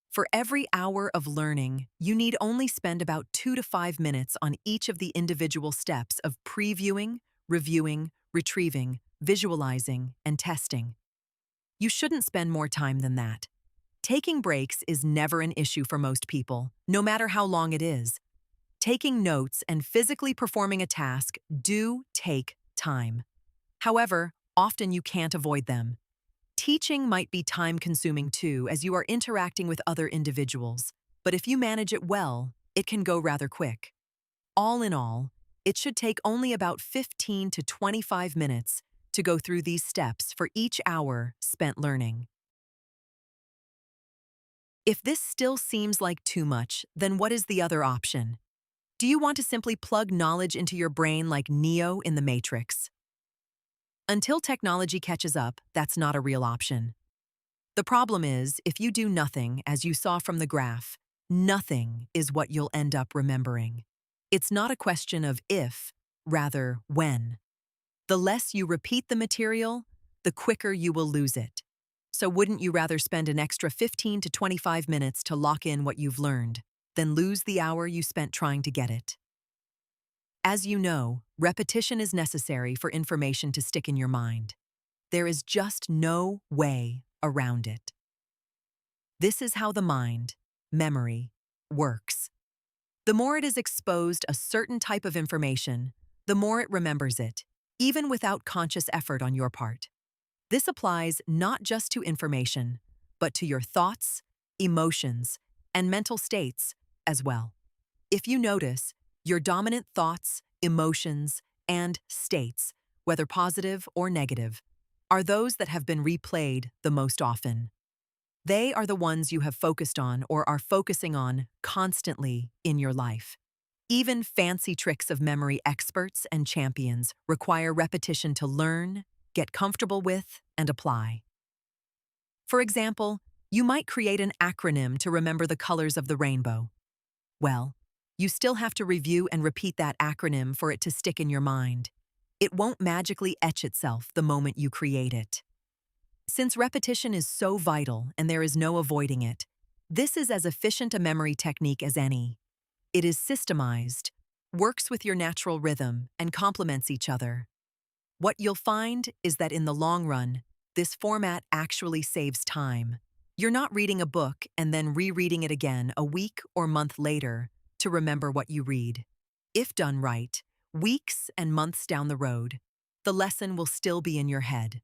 For every hour of learning, you need only spend about 2 to 5 minutes on each of the individual steps of previewing, reviewing, retrieving, visualizing, and testing. You shouldn't spend more time than that. Taking breaks is never an issue for most people, no matter how long it is. Taking notes and physically performing a task do take time. However, often you can't avoid them. Teaching might be time-consuming too, as you are interacting with other individuals, but if you manage it well, it can go rather quick. All in all, it should take only about 15 to 25 minutes to go through these steps for each hour spent learning. If this still seems like too much, then what is the other option? Do you want to simply plug knowledge into your brain like Neo in the Matrix? Until technology catches up, that's not a real option. The problem is, if you do nothing, as you saw from the graph, nothing is what you'll end up remembering. It's not a question of if, rather when. The less you repeat the material, the quicker you will lose it. So wouldn't you rather spend an extra 15 to 25 minutes to lock in what you've learned than lose the hour you spent trying to get it? As you know, repetition is necessary for information to stick in your mind. There is just no way around it. This is how the mind, memory, works. The more it is exposed a certain type of information, the more it remembers it, even without conscious effort on your part. This applies not just to information, but to your thoughts, emotions, and mental states as well. If you notice, your dominant thoughts, emotions, and states, whether positive or negative, are those that have been replayed the most often. They are the ones you have focused on or are focusing on constantly in your life. Even fancy tricks of memory experts and champions require repetition to learn, get comfortable with, and apply. For example, you might create an acronym to remember the colors of the rainbow. Well, you still have to review and repeat that acronym for it to stick in your mind. It won't magically etch itself the moment you create it. Since repetition is so vital and there is no avoiding it, this is as efficient a memory technique as any. It is systemized, works with your natural rhythm, and complements each other. What you'll find is that in the long run, this format actually saves time. You're not reading a book and then rereading it again a week or month later to remember what you read. If done right, weeks and months down the road, the lesson will still be in your head.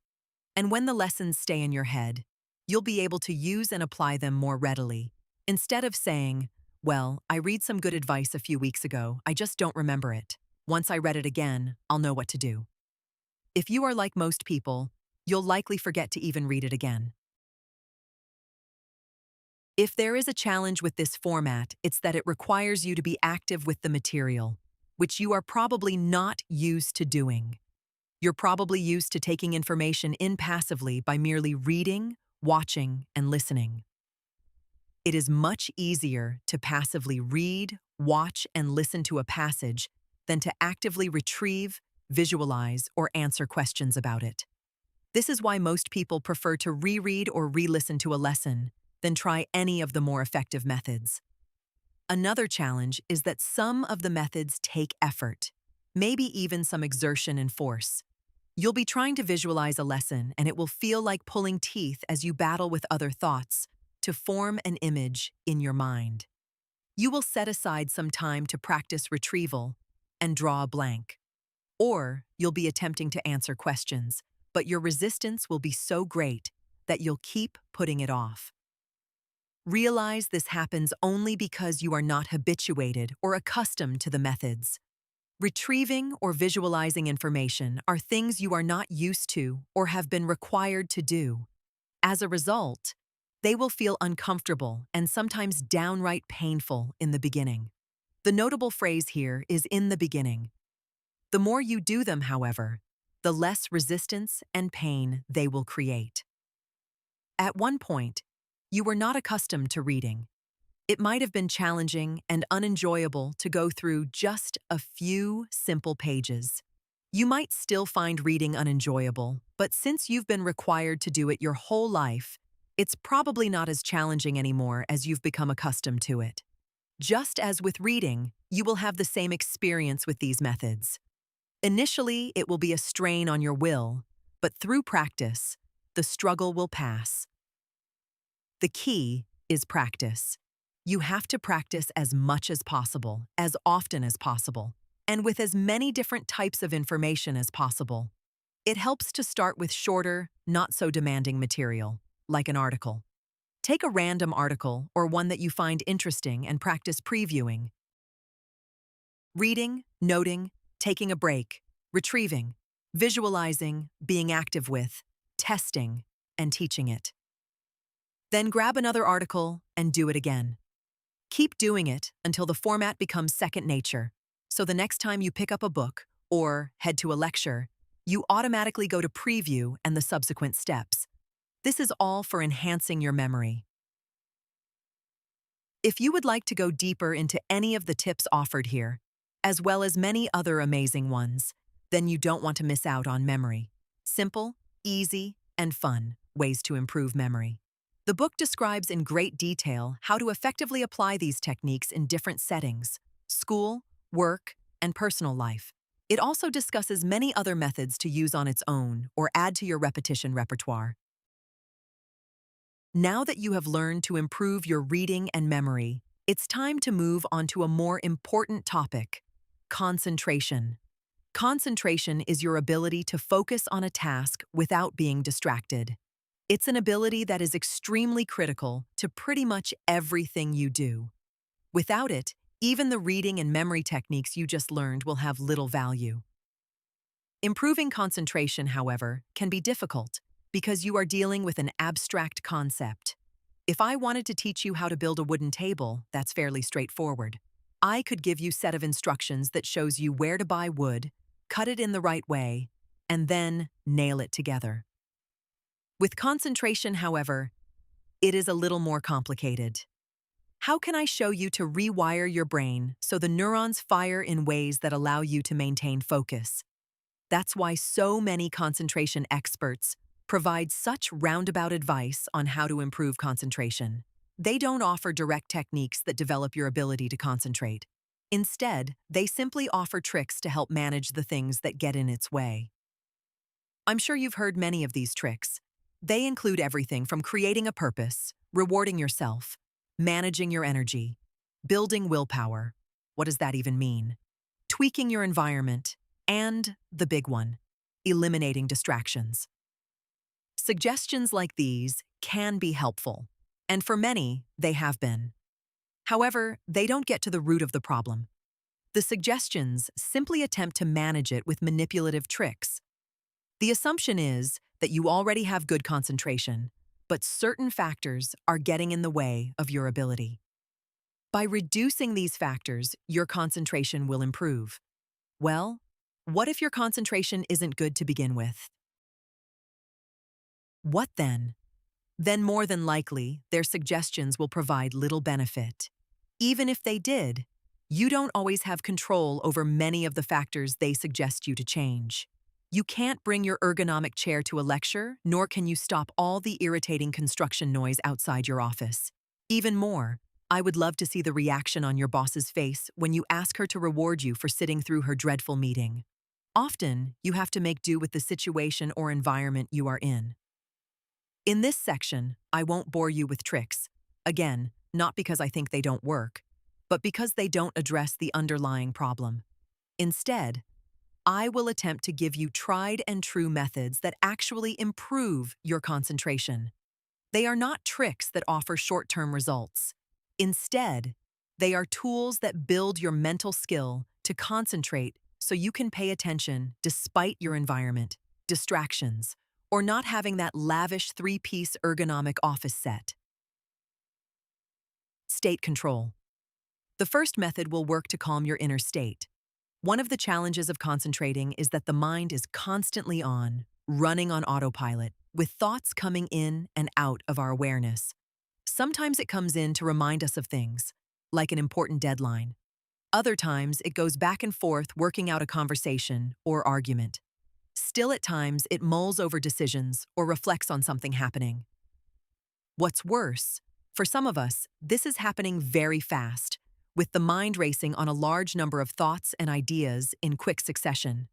And when the lessons stay in your head, you'll be able to use and apply them more readily. Instead of saying, well, I read some good advice a few weeks ago, I just don't remember it. Once I read it again, I'll know what to do. If you are like most people, you'll likely forget to even read it again. If there is a challenge with this format, it's that it requires you to be active with the material, which you are probably not used to doing. You're probably used to taking information in passively by merely reading, watching, and listening. It is much easier to passively read, watch, and listen to a passage than to actively retrieve, visualize, or answer questions about it. This is why most people prefer to reread or re-listen to a lesson than try any of the more effective methods. Another challenge is that some of the methods take effort, maybe even some exertion and force. You'll be trying to visualize a lesson, and it will feel like pulling teeth as you battle with other thoughts to form an image in your mind. You will set aside some time to practice retrieval and draw a blank. Or you'll be attempting to answer questions, but your resistance will be so great that you'll keep putting it off. Realize this happens only because you are not habituated or accustomed to the methods. Retrieving or visualizing information are things you are not used to or have been required to do. As a result, they will feel uncomfortable and sometimes downright painful in the beginning. The notable phrase here is "in the beginning." The more you do them, however, the less resistance and pain they will create. At one point, you were not accustomed to reading. It might have been challenging and unenjoyable to go through just a few simple pages. You might still find reading unenjoyable, but since you've been required to do it your whole life, it's probably not as challenging anymore as you've become accustomed to it. Just as with reading, you will have the same experience with these methods. Initially, it will be a strain on your will, but through practice, the struggle will pass. The key is practice. You have to practice as much as possible, as often as possible, and with as many different types of information as possible. It helps to start with shorter, not so demanding material, like an article. Take a random article or one that you find interesting and practice previewing, reading, noting, taking a break, retrieving, visualizing, being active with, testing, and teaching it. Then grab another article and do it again. Keep doing it until the format becomes second nature, so the next time you pick up a book or head to a lecture, you automatically go to preview and the subsequent steps. This is all for enhancing your memory. If you would like to go deeper into any of the tips offered here, as well as many other amazing ones, then you don't want to miss out on memory. Simple, easy, and fun ways to improve memory. The book describes in great detail how to effectively apply these techniques in different settings: school, work, and personal life. It also discusses many other methods to use on its own or add to your repetition repertoire. Now that you have learned to improve your reading and memory, it's time to move on to a more important topic: concentration. Concentration is your ability to focus on a task without being distracted. It's an ability that is extremely critical to pretty much everything you do. Without it, even the reading and memory techniques you just learned will have little value. Improving concentration, however, can be difficult because you are dealing with an abstract concept. If I wanted to teach you how to build a wooden table, that's fairly straightforward. I could give you a set of instructions that shows you where to buy wood, cut it in the right way, and then nail it together. With concentration, however, it is a little more complicated. How can I show you to rewire your brain so the neurons fire in ways that allow you to maintain focus? That's why so many concentration experts provide such roundabout advice on how to improve concentration. They don't offer direct techniques that develop your ability to concentrate. Instead, they simply offer tricks to help manage the things that get in its way. I'm sure you've heard many of these tricks. They include everything from creating a purpose, rewarding yourself, managing your energy, building willpower. What does that even mean? Tweaking your environment, and the big one, eliminating distractions. Suggestions like these can be helpful, and for many, they have been. However, they don't get to the root of the problem. The suggestions simply attempt to manage it with manipulative tricks. The assumption is that you already have good concentration, but certain factors are getting in the way of your ability. By reducing these factors, your concentration will improve. Well, what if your concentration isn't good to begin with? What then? Then more than likely, their suggestions will provide little benefit. Even if they did, you don't always have control over many of the factors they suggest you to change. You can't bring your ergonomic chair to a lecture, nor can you stop all the irritating construction noise outside your office. Even more, I would love to see the reaction on your boss's face when you ask her to reward you for sitting through her dreadful meeting. Often, you have to make do with the situation or environment you are in. In this section, I won't bore you with tricks. Again, not because I think they don't work, but because they don't address the underlying problem. Instead, I will attempt to give you tried and true methods that actually improve your concentration. They are not tricks that offer short-term results. Instead, they are tools that build your mental skill to concentrate so you can pay attention despite your environment, distractions, or not having that lavish three-piece ergonomic office set. State control. The first method will work to calm your inner state. One of the challenges of concentrating is that the mind is constantly on, running on autopilot, with thoughts coming in and out of our awareness. Sometimes it comes in to remind us of things, like an important deadline. Other times it goes back and forth working out a conversation or argument. Still at times it mulls over decisions or reflects on something happening. What's worse, for some of us, this is happening very fast, with the mind racing on a large number of thoughts and ideas in quick succession.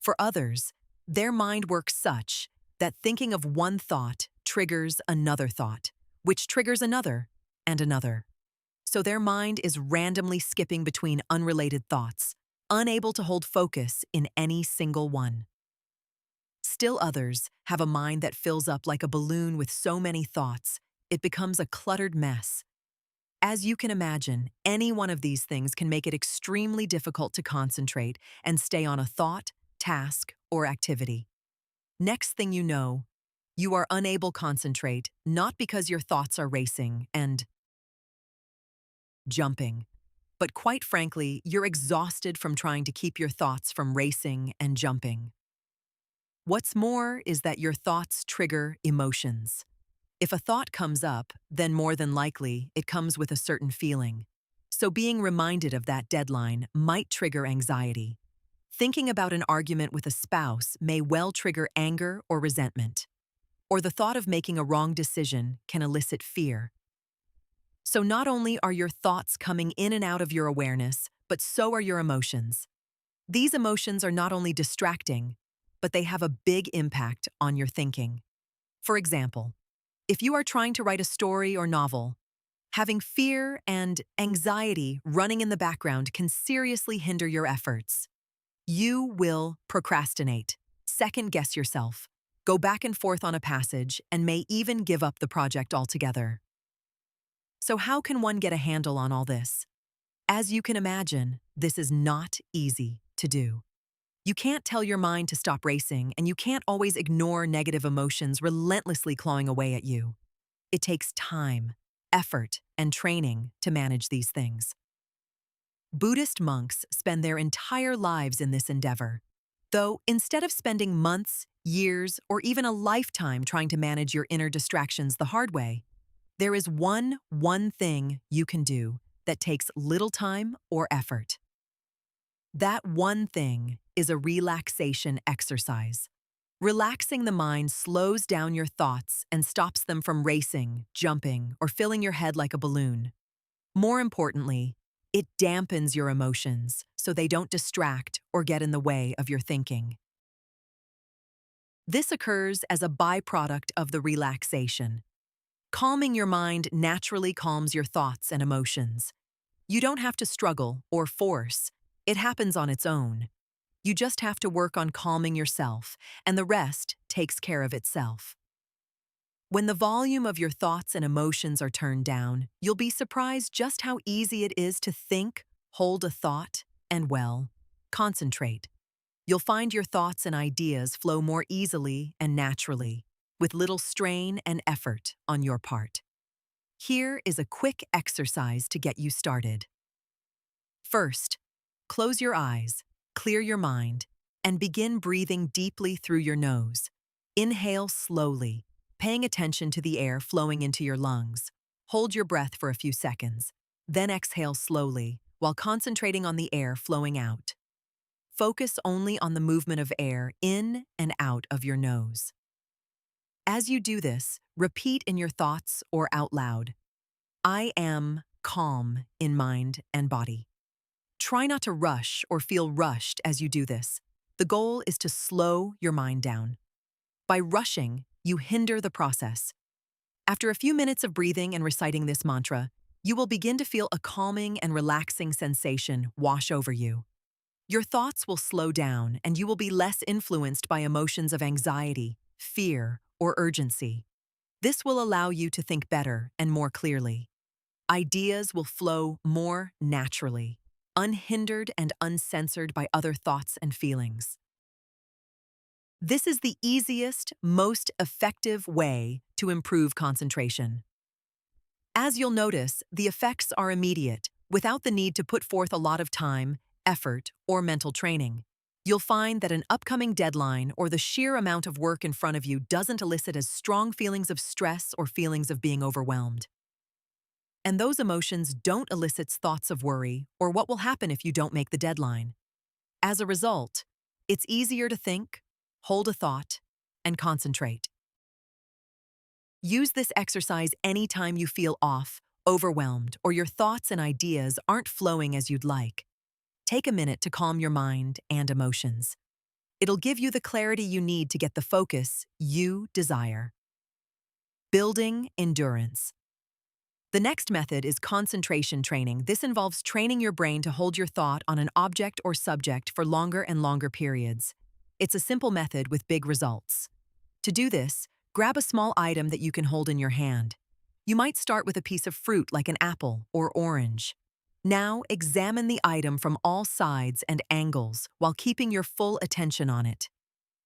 For others, their mind works such that thinking of one thought triggers another thought, which triggers another and another. So their mind is randomly skipping between unrelated thoughts, unable to hold focus in any single one. Still others have a mind that fills up like a balloon with so many thoughts, it becomes a cluttered mess. As you can imagine, any one of these things can make it extremely difficult to concentrate and stay on a thought, task, or activity. Next thing you know, you are unable to concentrate, not because your thoughts are racing and jumping, but quite frankly, you're exhausted from trying to keep your thoughts from racing and jumping. What's more is that your thoughts trigger emotions. If a thought comes up, then more than likely it comes with a certain feeling. So being reminded of that deadline might trigger anxiety. Thinking about an argument with a spouse may well trigger anger or resentment. Or the thought of making a wrong decision can elicit fear. So not only are your thoughts coming in and out of your awareness, but so are your emotions. These emotions are not only distracting, but they have a big impact on your thinking. For example, if you are trying to write a story or novel, having fear and anxiety running in the background can seriously hinder your efforts. You will procrastinate, second-guess yourself, go back and forth on a passage, and may even give up the project altogether. So how can one get a handle on all this? As you can imagine, this is not easy to do. You can't tell your mind to stop racing, and you can't always ignore negative emotions relentlessly clawing away at you. It takes time, effort, and training to manage these things. Buddhist monks spend their entire lives in this endeavor. Though, instead of spending months, years, or even a lifetime trying to manage your inner distractions the hard way, there is one thing you can do that takes little time or effort. That one thing is a relaxation exercise. Relaxing the mind slows down your thoughts and stops them from racing, jumping, or filling your head like a balloon. More importantly, it dampens your emotions so they don't distract or get in the way of your thinking. This occurs as a byproduct of the relaxation. Calming your mind naturally calms your thoughts and emotions. You don't have to struggle or force. It happens on its own. You just have to work on calming yourself, and the rest takes care of itself. When the volume of your thoughts and emotions are turned down, you'll be surprised just how easy it is to think, hold a thought, and, well, concentrate. You'll find your thoughts and ideas flow more easily and naturally, with little strain and effort on your part. Here is a quick exercise to get you started. First, close your eyes, clear your mind, and begin breathing deeply through your nose. Inhale slowly, paying attention to the air flowing into your lungs. Hold your breath for a few seconds, then exhale slowly while concentrating on the air flowing out. Focus only on the movement of air in and out of your nose. As you do this, repeat in your thoughts or out loud, "I am calm in mind and body." Try not to rush or feel rushed as you do this. The goal is to slow your mind down. By rushing, you hinder the process. After a few minutes of breathing and reciting this mantra, you will begin to feel a calming and relaxing sensation wash over you. Your thoughts will slow down, and you will be less influenced by emotions of anxiety, fear, or urgency. This will allow you to think better and more clearly. Ideas will flow more naturally, unhindered and uncensored by other thoughts and feelings. This is the easiest, most effective way to improve concentration. As you'll notice, the effects are immediate, without the need to put forth a lot of time, effort, or mental training. You'll find that an upcoming deadline or the sheer amount of work in front of you doesn't elicit as strong feelings of stress or feelings of being overwhelmed. And those emotions don't elicit thoughts of worry or what will happen if you don't make the deadline. As a result, it's easier to think, hold a thought, and concentrate. Use this exercise anytime you feel off, overwhelmed, or your thoughts and ideas aren't flowing as you'd like. Take a minute to calm your mind and emotions. It'll give you the clarity you need to get the focus you desire. Building endurance. The next method is concentration training. This involves training your brain to hold your thought on an object or subject for longer and longer periods. It's a simple method with big results. To do this, grab a small item that you can hold in your hand. You might start with a piece of fruit like an apple or orange. Now, examine the item from all sides and angles while keeping your full attention on it.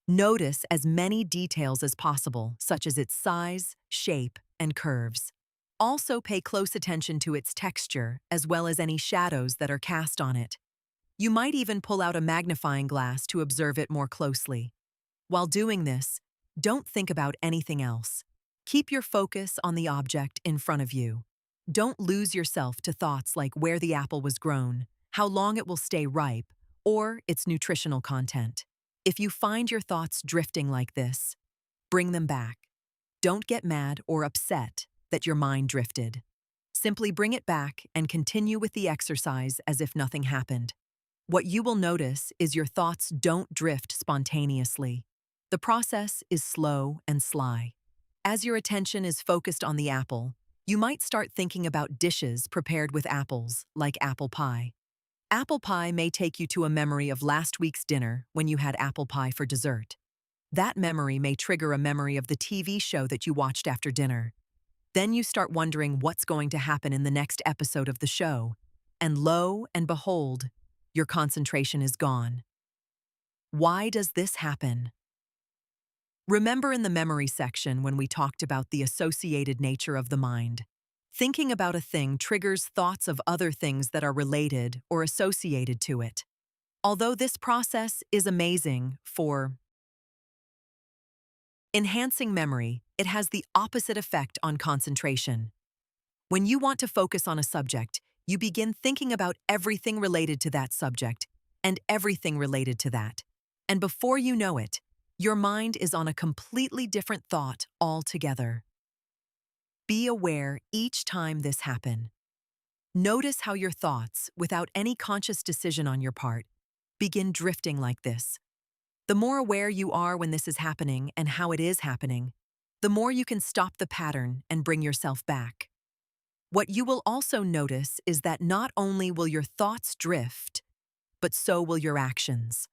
Notice as many details as possible, such as its size, shape, and curves. Also pay close attention to its texture, as well as any shadows that are cast on it. You might even pull out a magnifying glass to observe it more closely. While doing this, don't think about anything else. Keep your focus on the object in front of you. Don't lose yourself to thoughts like where the apple was grown, how long it will stay ripe, or its nutritional content. If you find your thoughts drifting like this, bring them back. Don't get mad or upset that your mind drifted. Simply bring it back and continue with the exercise as if nothing happened. What you will notice is your thoughts don't drift spontaneously. The process is slow and sly. As your attention is focused on the apple, you might start thinking about dishes prepared with apples, like apple pie. Apple pie may take you to a memory of last week's dinner when you had apple pie for dessert. That memory may trigger a memory of the TV show that you watched after dinner. Then you start wondering what's going to happen in the next episode of the show. And lo and behold, your concentration is gone. Why does this happen? Remember in the memory section when we talked about the associated nature of the mind. Thinking about a thing triggers thoughts of other things that are related or associated to it. Although this process is amazing for enhancing memory, it has the opposite effect on concentration. When you want to focus on a subject, you begin thinking about everything related to that subject and everything related to that. And before you know it, your mind is on a completely different thought altogether. Be aware each time this happens. Notice how your thoughts, without any conscious decision on your part, begin drifting like this. The more aware you are when this is happening and how it is happening, the more you can stop the pattern and bring yourself back. What you will also notice is that not only will your thoughts drift, but so will your actions.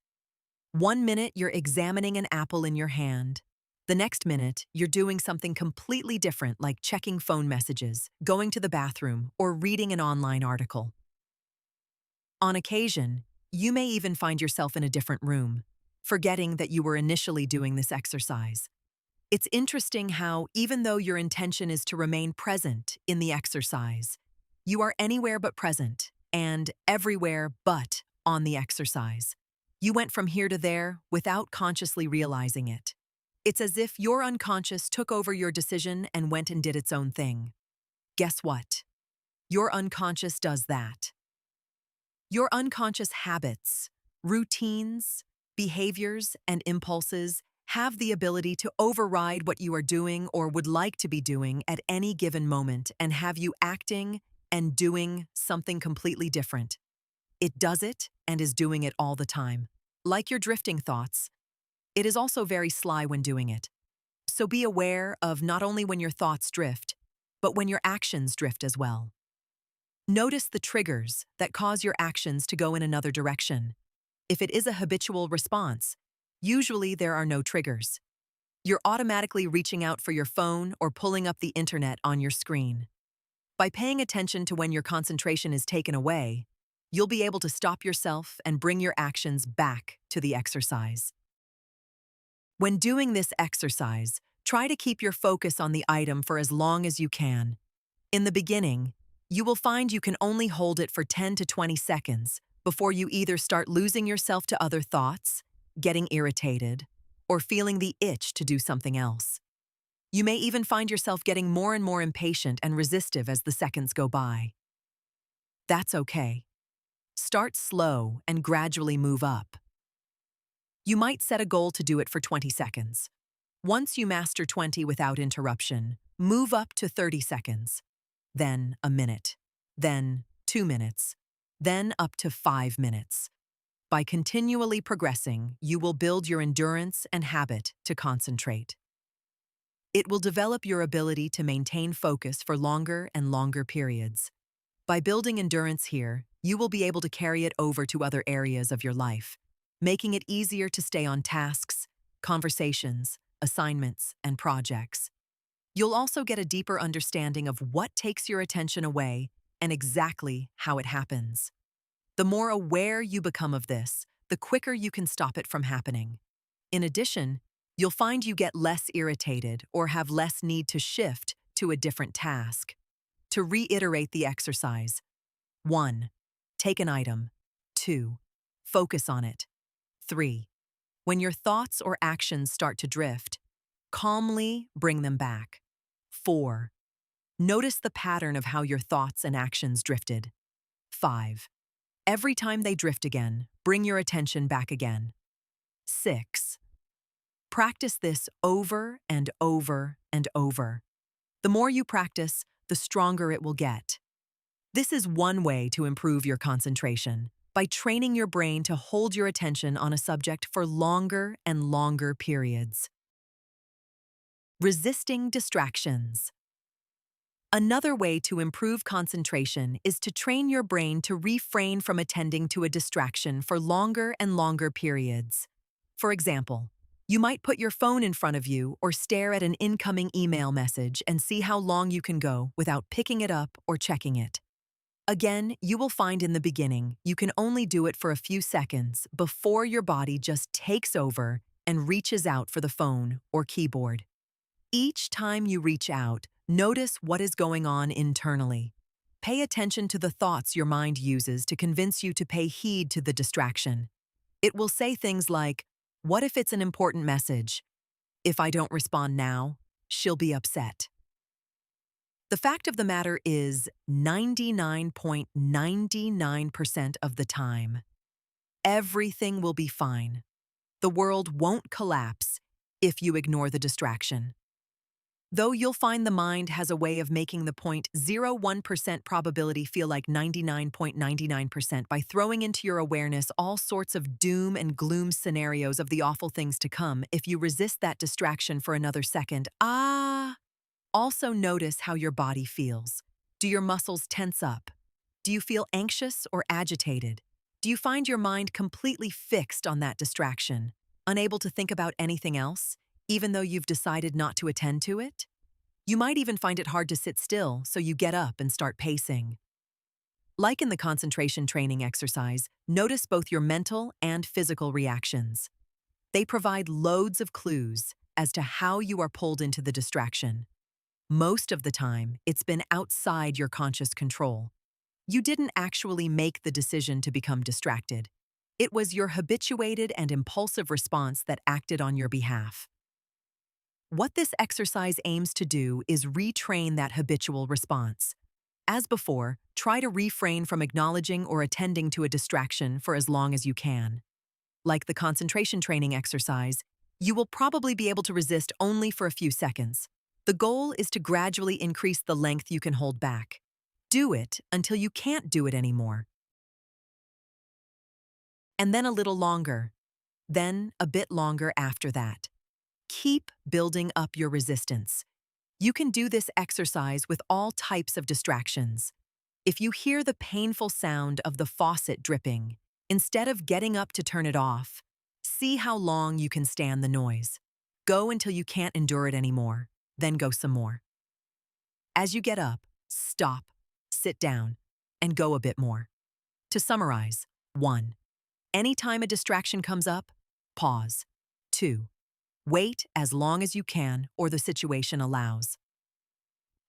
1 minute you're examining an apple in your hand. The next minute, you're doing something completely different like checking phone messages, going to the bathroom, or reading an online article. On occasion, you may even find yourself in a different room, forgetting that you were initially doing this exercise. It's interesting how, even though your intention is to remain present in the exercise, you are anywhere but present and everywhere but on the exercise. You went from here to there without consciously realizing it. It's as if your unconscious took over your decision and went and did its own thing. Guess what? Your unconscious does that. Your unconscious habits, routines, behaviors, and impulses have the ability to override what you are doing or would like to be doing at any given moment and have you acting and doing something completely different. It does it and is doing it all the time. Like your drifting thoughts, it is also very sly when doing it. So be aware of not only when your thoughts drift, but when your actions drift as well. Notice the triggers that cause your actions to go in another direction. If it is a habitual response, usually there are no triggers. You're automatically reaching out for your phone or pulling up the internet on your screen. By paying attention to when your concentration is taken away, you'll be able to stop yourself and bring your actions back to the exercise. When doing this exercise, try to keep your focus on the item for as long as you can. In the beginning, you will find you can only hold it for 10 to 20 seconds before you either start losing yourself to other thoughts, getting irritated, or feeling the itch to do something else. You may even find yourself getting more and more impatient and resistive as the seconds go by. That's okay. Start slow and gradually move up. You might set a goal to do it for 20 seconds. Once you master 20 without interruption, move up to 30 seconds. Then a minute. Then 2 minutes. Then up to 5 minutes. By continually progressing, you will build your endurance and habit to concentrate. It will develop your ability to maintain focus for longer and longer periods. By building endurance here, you will be able to carry it over to other areas of your life, making it easier to stay on tasks, conversations, assignments, and projects. You'll also get a deeper understanding of what takes your attention away and exactly how it happens. The more aware you become of this, the quicker you can stop it from happening. In addition, you'll find you get less irritated or have less need to shift to a different task. To reiterate the exercise: 1. Take an item. 2. Focus on it. 3. When your thoughts or actions start to drift, calmly bring them back. 4. Notice the pattern of how your thoughts and actions drifted. 5. Every time they drift again, bring your attention back again. 6. Practice this over and over and over. The more you practice, the stronger it will get. This is one way to improve your concentration, by training your brain to hold your attention on a subject for longer and longer periods. Resisting distractions. Another way to improve concentration is to train your brain to refrain from attending to a distraction for longer and longer periods. For example, you might put your phone in front of you or stare at an incoming email message and see how long you can go without picking it up or checking it. Again, you will find in the beginning you can only do it for a few seconds before your body just takes over and reaches out for the phone or keyboard. Each time you reach out, notice what is going on internally. Pay attention to the thoughts your mind uses to convince you to pay heed to the distraction. It will say things like, "What if it's an important message? If I don't respond now, she'll be upset." The fact of the matter is, 99.99% of the time, everything will be fine. The world won't collapse if you ignore the distraction. Though you'll find the mind has a way of making the 0.01% probability feel like 99.99% by throwing into your awareness all sorts of doom and gloom scenarios of the awful things to come if you resist that distraction for another second. Also notice how your body feels. Do your muscles tense up? Do you feel anxious or agitated? Do you find your mind completely fixed on that distraction, unable to think about anything else, even though you've decided not to attend to it? You might even find it hard to sit still, so you get up and start pacing. Like in the concentration training exercise, notice both your mental and physical reactions. They provide loads of clues as to how you are pulled into the distraction. Most of the time, it's been outside your conscious control. You didn't actually make the decision to become distracted. It was your habituated and impulsive response that acted on your behalf. What this exercise aims to do is retrain that habitual response. As before, try to refrain from acknowledging or attending to a distraction for as long as you can. Like the concentration training exercise, you will probably be able to resist only for a few seconds. The goal is to gradually increase the length you can hold back. Do it until you can't do it anymore. And then a little longer. Then a bit longer after that. Keep building up your resistance. You can do this exercise with all types of distractions. If you hear the painful sound of the faucet dripping, instead of getting up to turn it off, see how long you can stand the noise. Go until you can't endure it anymore. Then go some more. As you get up, stop, sit down, and go a bit more. To summarize: 1. Anytime a distraction comes up, pause. 2. Wait as long as you can or the situation allows.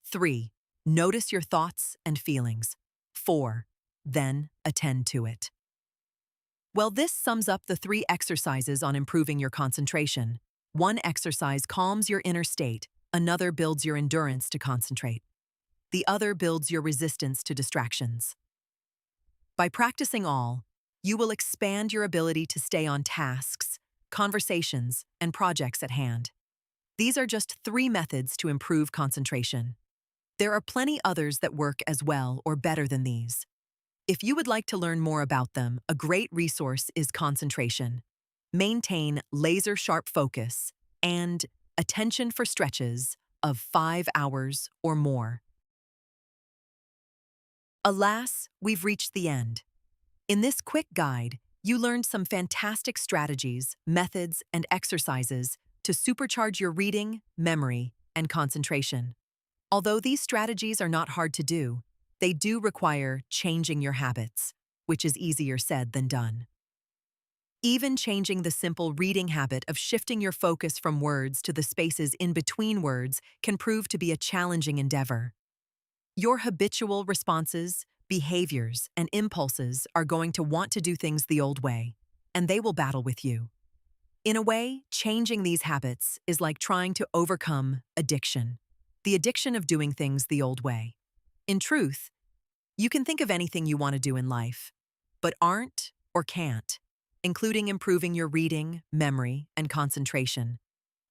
3. Notice your thoughts and feelings. 4. Then attend to it. Well, this sums up the 3 exercises on improving your concentration. One exercise calms your inner state. Another builds your endurance to concentrate. The other builds your resistance to distractions. By practicing all, you will expand your ability to stay on tasks, conversations, and projects at hand. These are just 3 methods to improve concentration. There are plenty others that work as well or better than these. If you would like to learn more about them, a great resource is Concentration. Maintain laser-sharp focus and attention for stretches of 5 hours or more. Alas, we've reached the end. In this quick guide, you learned some fantastic strategies, methods, and exercises to supercharge your reading, memory, and concentration. Although these strategies are not hard to do, they do require changing your habits, which is easier said than done. Even changing the simple reading habit of shifting your focus from words to the spaces in between words can prove to be a challenging endeavor. Your habitual responses, behaviors, and impulses are going to want to do things the old way, and they will battle with you. In a way, changing these habits is like trying to overcome addiction, the addiction of doing things the old way. In truth, you can think of anything you want to do in life, but aren't or can't, including improving your reading, memory, and concentration,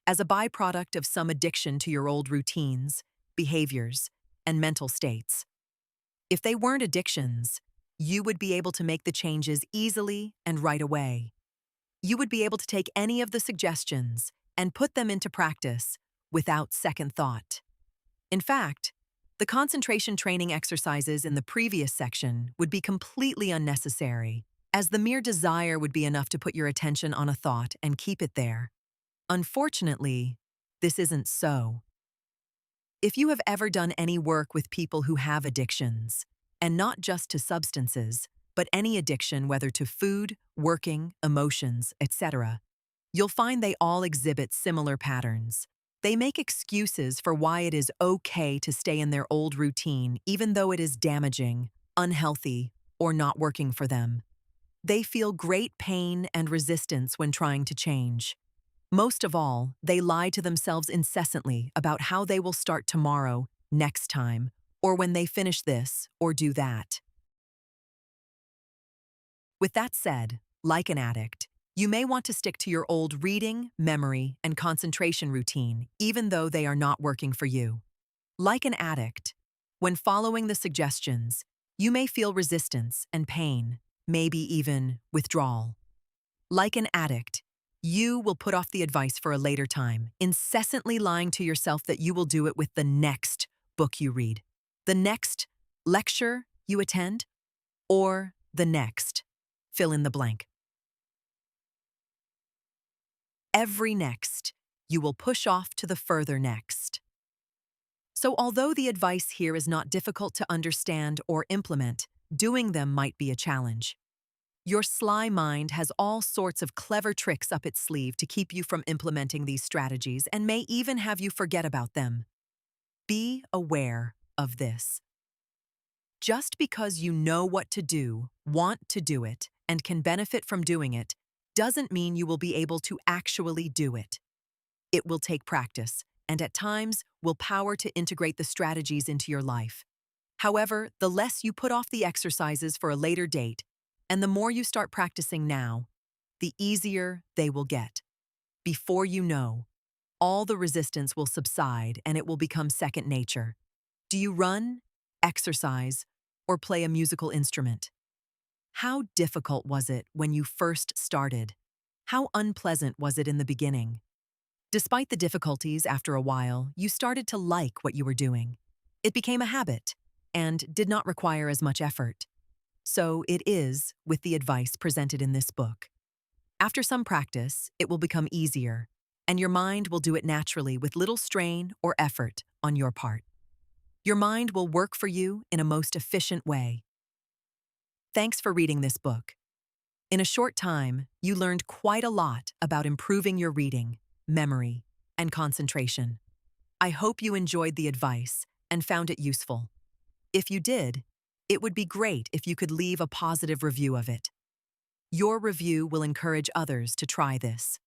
as a byproduct of some addiction to your old routines, behaviors, and mental states. If they weren't addictions, you would be able to make the changes easily and right away. You would be able to take any of the suggestions and put them into practice without second thought. In fact, the concentration training exercises in the previous section would be completely unnecessary, as the mere desire would be enough to put your attention on a thought and keep it there. Unfortunately, this isn't so. If you have ever done any work with people who have addictions, and not just to substances, but any addiction whether to food, working, emotions, etc., you'll find they all exhibit similar patterns. They make excuses for why it is okay to stay in their old routine even though it is damaging, unhealthy, or not working for them. They feel great pain and resistance when trying to change. Most of all, they lie to themselves incessantly about how they will start tomorrow, next time, or when they finish this or do that. With that said, like an addict, you may want to stick to your old reading, memory, and concentration routine, even though they are not working for you. Like an addict, when following the suggestions, you may feel resistance and pain, maybe even withdrawal. Like an addict, you will put off the advice for a later time, incessantly lying to yourself that you will do it with the next book you read, the next lecture you attend, or the next fill in the blank. Every next, you will push off to the further next. So although the advice here is not difficult to understand or implement, doing them might be a challenge. Your sly mind has all sorts of clever tricks up its sleeve to keep you from implementing these strategies and may even have you forget about them. Be aware of this. Just because you know what to do, want to do it, and can benefit from doing it, doesn't mean you will be able to actually do it. It will take practice, and at times, willpower to integrate the strategies into your life. However, the less you put off the exercises for a later date, and the more you start practicing now, the easier they will get. Before you know, all the resistance will subside and it will become second nature. Do you run, exercise, or play a musical instrument? How difficult was it when you first started? How unpleasant was it in the beginning? Despite the difficulties, after a while, you started to like what you were doing. It became a habit and did not require as much effort. So it is with the advice presented in this book. After some practice, it will become easier, and your mind will do it naturally with little strain or effort on your part. Your mind will work for you in a most efficient way. Thanks for reading this book. In a short time, you learned quite a lot about improving your reading, memory, and concentration. I hope you enjoyed the advice and found it useful. If you did, it would be great if you could leave a positive review of it. Your review will encourage others to try this.